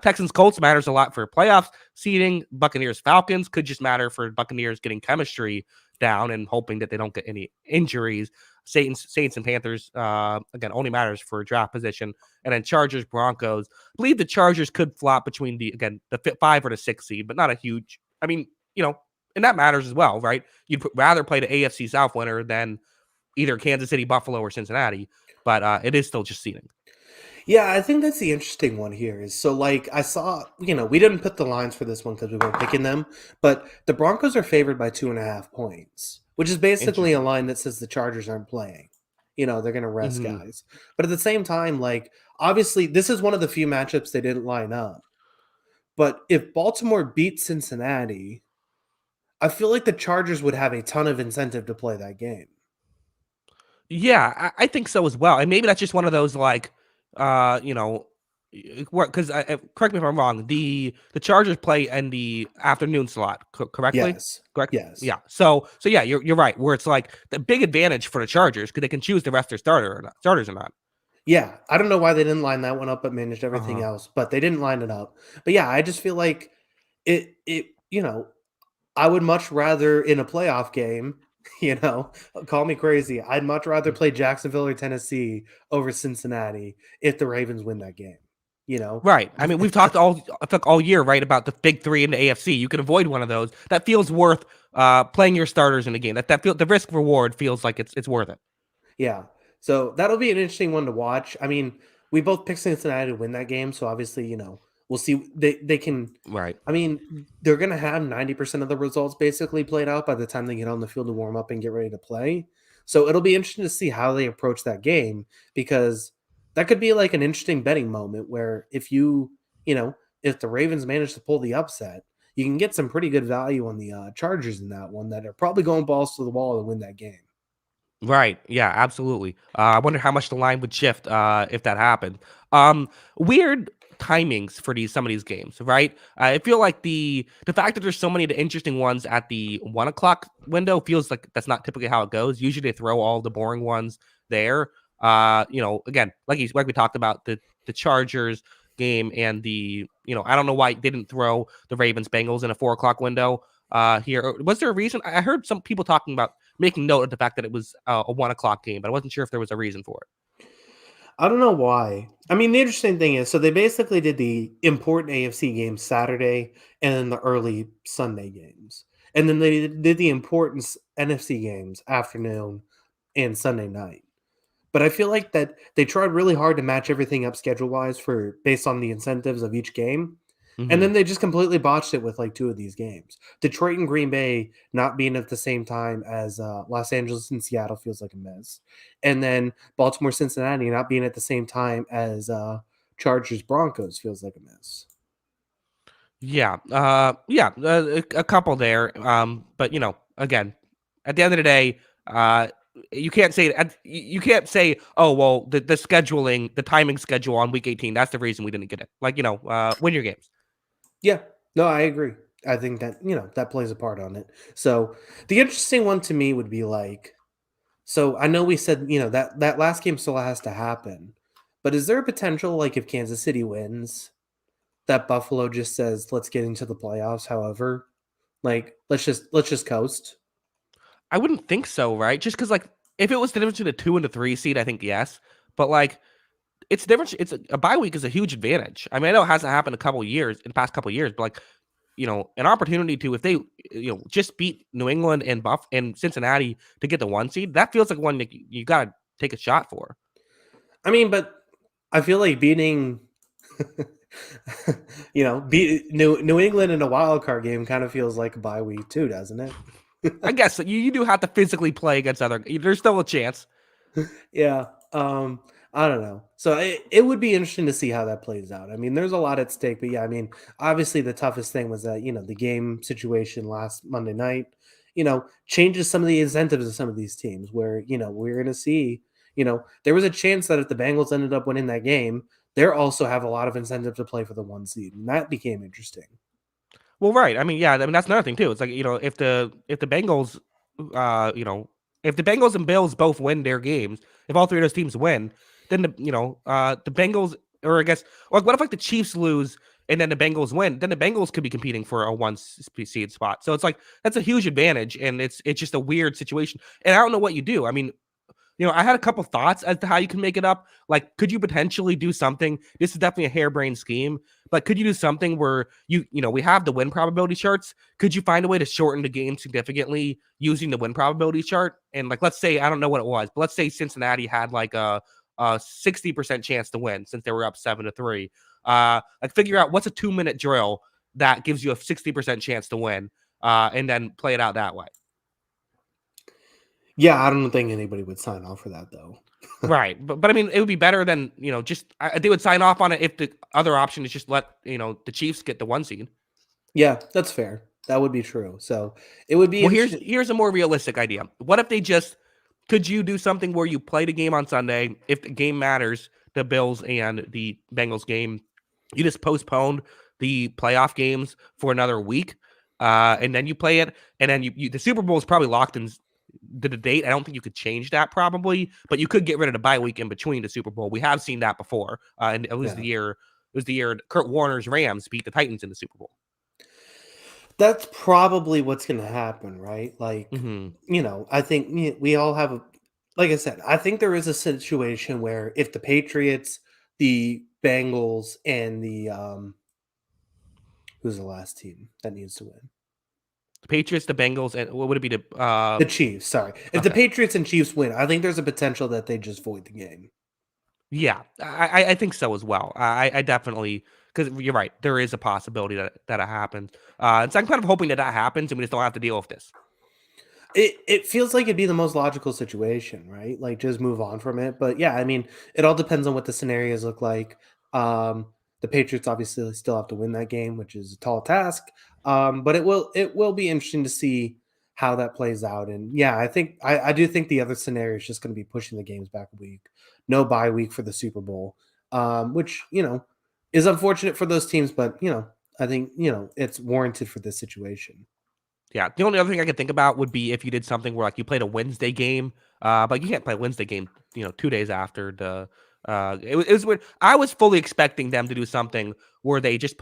Texans Colts matters a lot for playoffs seeding. Buccaneers Falcons could just matter for Buccaneers getting chemistry down and hoping that they don't get any injuries. Saints and Panthers, again, only matters for draft position. And then Chargers, Broncos. I believe the Chargers could flop between the 5 or the 6 seed, but not a huge. I mean, and that matters as well, right? You'd rather play the AFC South winner than either Kansas City, Buffalo, or Cincinnati, but it is still just seeding. Yeah, I think that's the interesting one here is so like I saw, we didn't put the lines for this one because we weren't picking them, but the Broncos are favored by 2.5 points, which is basically a line that says the Chargers aren't playing. They're going to rest guys. But at the same time, like obviously this is one of the few matchups they didn't line up. But if Baltimore beats Cincinnati, I feel like the Chargers would have a ton of incentive to play that game. Yeah, I think so as well. And maybe that's just one of those like, because correct me if I'm wrong. The Chargers play in the afternoon slot, correctly? Yes. Correct. Yes. Yeah. So yeah, you're right. Where it's like the big advantage for the Chargers because they can choose to rest their starters or not. Yeah, I don't know why they didn't line that one up, but managed everything else. But they didn't line it up. But yeah, I just feel like it. I would much rather in a playoff game. Call me crazy. I'd much rather play Jacksonville or Tennessee over Cincinnati if the Ravens win that game. Right. I mean, we've talked all year, right, about the big 3 in the AFC. You can avoid one of those. That feels worth playing your starters in the game. The risk reward feels like it's worth it. Yeah. So that'll be an interesting one to watch. I mean, we both picked Cincinnati to win that game, so obviously, we'll see. They can. Right. I mean, they're going to have 90% of the results basically played out by the time they get on the field to warm up and get ready to play. So it'll be interesting to see how they approach that game because that could be like an interesting betting moment where if if the Ravens manage to pull the upset, you can get some pretty good value on the Chargers in that one that are probably going balls to the wall to win that game. Right. Yeah, absolutely. I wonder how much the line would shift if that happened. Weird timings for some of these games, right? I feel like the fact that there's so many of the interesting ones at the 1 o'clock window feels like that's not typically how it goes. Usually they throw all the boring ones there. Again, like we talked about the Chargers game and I don't know why they didn't throw the Ravens Bengals in a 4 o'clock window. Here was there a reason? I heard some people talking about making note of the fact that it was a 1 o'clock game, but I wasn't sure if there was a reason for it. I don't know why. I mean, the interesting thing is, so they basically did the important AFC games Saturday and then the early Sunday games. And then they did the important NFC games afternoon and Sunday night. But I feel like that they tried really hard to match everything up schedule-wise based on the incentives of each game. And then they just completely botched it with like 2 of these games. Detroit and Green Bay not being at the same time as Los Angeles and Seattle feels like a mess. And then Baltimore, Cincinnati not being at the same time as Chargers, Broncos feels like a mess. Yeah. A couple there. But again, at the end of the day, you can't say, oh well, the scheduling, the timing schedule on week 18, that's the reason we didn't get it. Like, win your games. Yeah, no, I agree. I think that, that plays a part on it. So the interesting one to me would be like, so I know we said, that last game still has to happen, but is there a potential, like if Kansas City wins, that Buffalo just says, let's get into the playoffs? However, like let's just coast. I wouldn't think so, right? Just because, like, if it was the difference between a 2 and a 3 seed, I think yes. But, like, it's different. It's a bye week is a huge advantage. I mean, I know it hasn't happened in the past couple years, but, like, an opportunity to, if they, just beat New England and and Cincinnati to get the 1 seed, that feels like one that you got to take a shot for. I mean, but I feel like beating, beat New England in a wild card game kind of feels like a bye week too, doesn't it? I guess you do have to physically play against there's still a chance. Yeah. I don't know. So it would be interesting to see how that plays out. I mean, there's a lot at stake, but yeah, I mean, obviously the toughest thing was that, the game situation last Monday night, changes some of the incentives of some of these teams where, we're going to see, there was a chance that if the Bengals ended up winning that game, they also have a lot of incentive to play for the 1 seed. And that became interesting. Well, right. I mean, yeah. I mean, that's another thing too. It's like, if the Bengals, if the Bengals and Bills both win their games, if all three of those teams win, then the Bengals, or I guess, like, what if like the Chiefs lose and then the Bengals win? Then the Bengals could be competing for a 1 seed spot. So it's like that's a huge advantage, and it's just a weird situation. And I don't know what you do. I mean, I had a couple thoughts as to how you can make it up. Like, could you potentially do something? This is definitely a harebrained scheme, but could you do something where we have the win probability charts? Could you find a way to shorten the game significantly using the win probability chart? And, like, let's say, I don't know what it was, but let's say Cincinnati had like a 60% chance to win since they were up 7-3. Like, figure out what's a 2-minute drill that gives you a 60% chance to win, and then play it out that way. Yeah, I don't think anybody would sign off for that though. Right. But I mean, it would be better than, just they would sign off on it if the other option is just let, the Chiefs get the 1 seed. Yeah, that's fair. That would be true. So it would be Well, here's interesting. here's a more realistic idea. What if they just could you do something where you play the game on Sunday if the game matters, the Bills and the Bengals game, you just postpone the playoff games for another week, and then you play it, and then the Super Bowl is probably locked in the date. I don't think you could change that probably, but you could get rid of the bye week in between the Super Bowl. We have seen that before, and it was Yeah. the year Kurt Warner's Rams beat the Titans in the Super Bowl. That's probably what's going to happen, right? Like, Mm-hmm. I think we all have like I said, I think there is a situation where if the Patriots, the Bengals, and who's the last team that needs to win? The Patriots, the Bengals, and what would it be? The Chiefs, sorry. If the Okay. Patriots and Chiefs win, I think there's a potential that they just void the game. Yeah, I think so as well. I definitely, because you're right, there is a possibility that it happens. So I'm kind of hoping that happens, and we just don't have to deal with this. It feels like it'd be the most logical situation, right? Like just move on from it. But yeah, I mean, it all depends on what the scenarios look like. The Patriots obviously still have to win that game, which is a tall task. But it will be interesting to see how that plays out. And yeah, I do think the other scenario is just going to be pushing the games back a week, no bye week for the Super Bowl, which is unfortunate for those teams, but I think it's warranted for this situation. Yeah, the only other thing I could think about would be if you did something where like you played a Wednesday game, but you can't play a Wednesday game, 2 days after the. It was weird. I was fully expecting them to do something where they just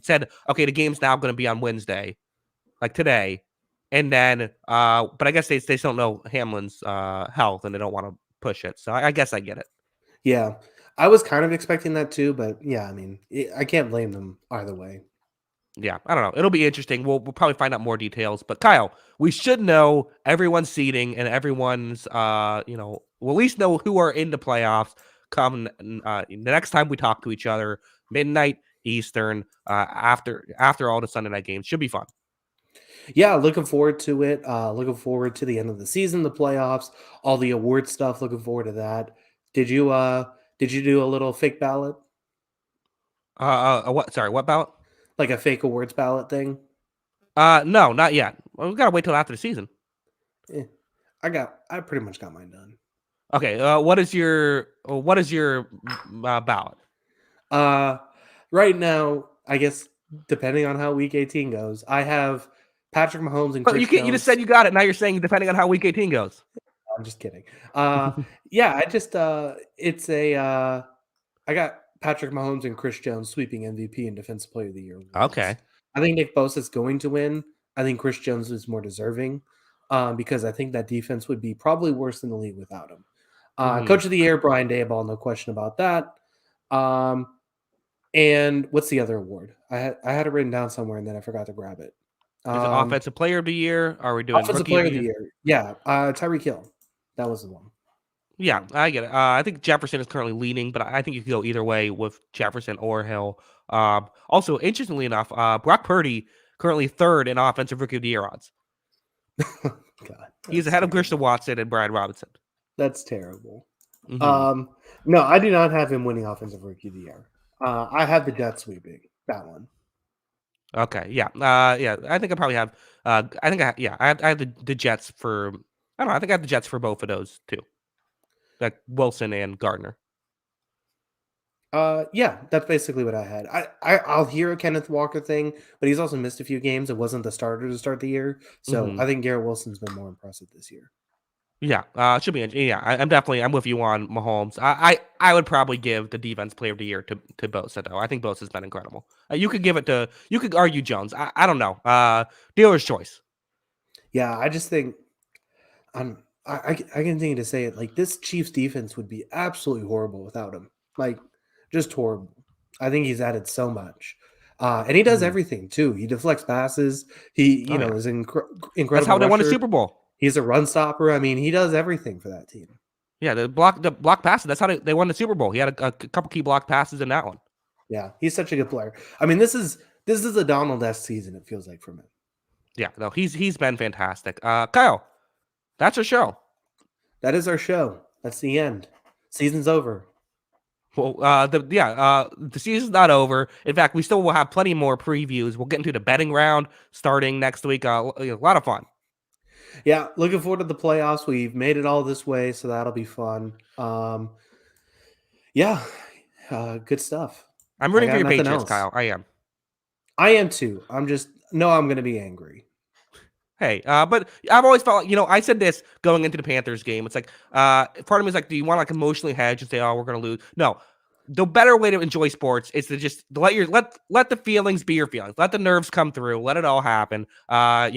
said, okay, the game's now going to be on Wednesday, like today, and then, but I guess they still don't know Hamlin's health and they don't want to push it. So I guess I get it. Yeah, I was kind of expecting that too, but yeah, I mean, I can't blame them either way. Yeah, I don't know. It'll be interesting. We'll probably find out more details. But Kyle, we should know everyone's seating and everyone's we'll at least know who are in the playoffs come the next time we talk to each other, midnight Eastern, after all the Sunday night games. Should be fun. Yeah, looking forward to it. Looking forward to the end of the season, the playoffs, all the award stuff. Looking forward to that. Did you do a little fake ballot, What? Sorry, what about? like a fake awards ballot thing? No, not yet. Well, we gotta wait till after the season. Eh, I pretty much got mine done. Okay. What is your ballot? Uh, right now, I guess depending on how Week 18 goes. I have Patrick Mahomes and But Chris you just said Jones. you got it. Now you're saying depending on how Week 18 goes. I'm just kidding. Yeah, I just it's a I got Patrick Mahomes and Chris Jones sweeping MVP and Defensive Player of the Year awards. Okay. I think Nick Bosa is going to win. I think Chris Jones is more deserving because I think that defense would be probably worse in the league without him. Coach of the Year, Brian Daboll, no question about that. And what's the other award? I had it written down somewhere and then I forgot to grab it. Is it Offensive Player of the Year? Are we doing Offensive Rookie Player of the Year? Yeah, Tyreek Hill. That was the one. Yeah, I get it. I think Jefferson is currently leading, but I think you could go either way with Jefferson or Hill. Also, interestingly enough, Brock Purdy currently third in Offensive Rookie of the Year odds. God, He's ahead of Christian Watson and Brian Robinson. That's terrible. Mm-hmm. No, I do not have him winning Offensive Rookie of the Year. I have the Jets sweeping that one. Okay, yeah, yeah. I think I probably have. I have the Jets for. I don't know. I think I have the Jets for both of those too, like Wilson and Gardner. Yeah, that's basically what I had. I'll hear a Kenneth Walker thing, but he's also missed a few games. It wasn't the starter to start the year, so I think Garrett Wilson's been more impressive this year. Yeah, should be. Yeah, I'm with you on Mahomes. I would probably give the Defense Player of the Year to Bosa though. I think Bosa's been incredible. You could argue Jones. I don't know. Dealer's choice. Yeah, I just think I continue to say it, like, this Chiefs defense would be absolutely horrible without him. Like, just horrible. I think he's added so much. And he does everything too. He deflects passes. He, is incredible. That's how they won a rusher. Super Bowl. He's a run stopper. I mean, he does everything for that team. Yeah, the block passes. That's how they won the Super Bowl. He had a couple key block passes in that one. Yeah, he's such a good player. I mean, this is a Donald-esque season, it feels like, from him. Yeah, no, he's been fantastic. Kyle, that's our show. That is our show. That's the end. Season's over. Well, the season's not over. In fact, we still will have plenty more previews. We'll get into the betting round starting next week. A lot of fun. Yeah, looking forward to the playoffs. We've made it all this way, so that'll be fun. Yeah, good stuff. I'm rooting for your Patriots, Kyle. I am too. I'm going to be angry. Hey, but I've always felt, I said this going into the Panthers game. It's like, part of me is like, do you want to like emotionally hedge and say, oh, we're going to lose? No, the better way to enjoy sports is to just let the feelings be your feelings. Let the nerves come through. Let it all happen. I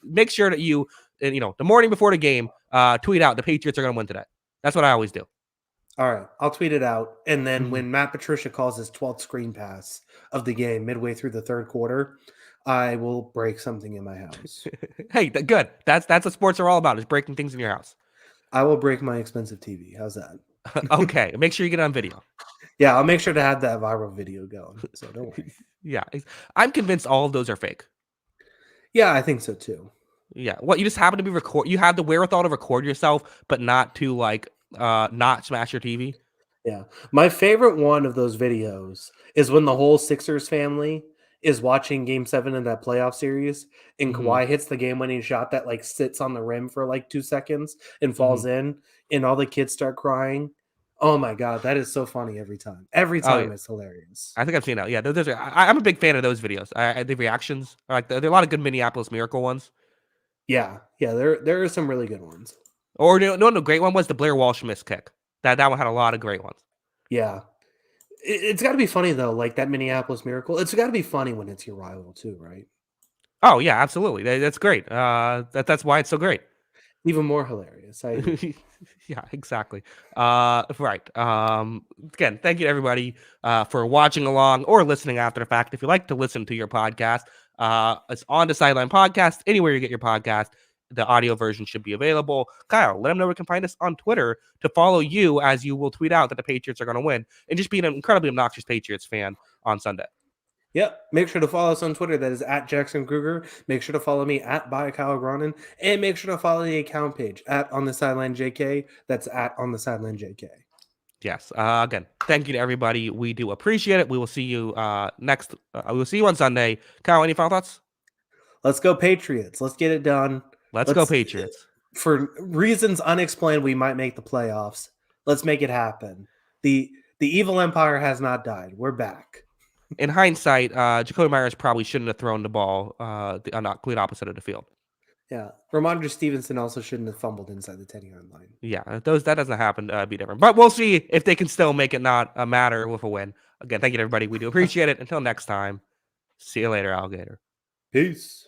make sure that you, the morning before the game, tweet out the Patriots are going to win today. That's what I always do. All right, I'll tweet it out. And then when Matt Patricia calls his 12th screen pass of the game midway through the third quarter, I will break something in my house. Hey, good. That's what sports are all about, is breaking things in your house. I will break my expensive TV. How's that? Okay, make sure you get on video. Yeah, I'll make sure to have that viral video going. So don't worry. Yeah, I'm convinced all of those are fake. Yeah, I think so too. Yeah, what, you just happen to be you have the wherewithal to record yourself, but not to not smash your TV. Yeah, my favorite one of those videos is when the whole Sixers family is watching Game 7 in that playoff series, and Kawhi hits the game-winning shot that like sits on the rim for like 2 seconds and falls in, and all the kids start crying. Oh my god, that is so funny every time. Every time it's hilarious. I think I've seen that. Yeah, I'm a big fan of those videos. The reactions are like, there are a lot of good Minneapolis Miracle ones. Yeah, there are some really good ones. Or no, great one was the Blair Walsh miss kick. That one had a lot of great ones. Yeah. It's got to be funny, though, like that Minneapolis Miracle. It's got to be funny when it's your rival, too, right? Oh, yeah, absolutely. That's great. That's why it's so great. Even more hilarious. Yeah, exactly. Right. Again, thank you to everybody for watching along or listening after the fact. If you like to listen to your podcast, it's on the Sideline Podcast. Anywhere you get your podcast, the audio version should be available. Kyle, let them know where you can find us on Twitter to follow you, as you will tweet out that the Patriots are going to win, and just be an incredibly obnoxious Patriots fan on Sunday. Yep. Make sure to follow us on Twitter. That is at Jackson Kruger. Make sure to follow me at by Kyle Gronin, and make sure to follow the account page at On the Sideline JK. That's at On the Sideline JK. Yes. Again, thank you to everybody. We do appreciate it. We will see you next. We will see you on Sunday. Kyle, any final thoughts? Let's go Patriots. Let's get it done. Let's go Patriots. For reasons unexplained, we might make the playoffs. Let's make it happen. The evil empire has not died. We're back. in hindsight, Jacoby Myers probably shouldn't have thrown the ball on the complete opposite of the field. Yeah, Ramondre Stevenson also shouldn't have fumbled inside the 10-yard line. Yeah, if that doesn't happen, be different. But we'll see if they can still make it not a matter with a win. Again, thank you to everybody. We do appreciate it. Until next time, see you later, alligator. Peace.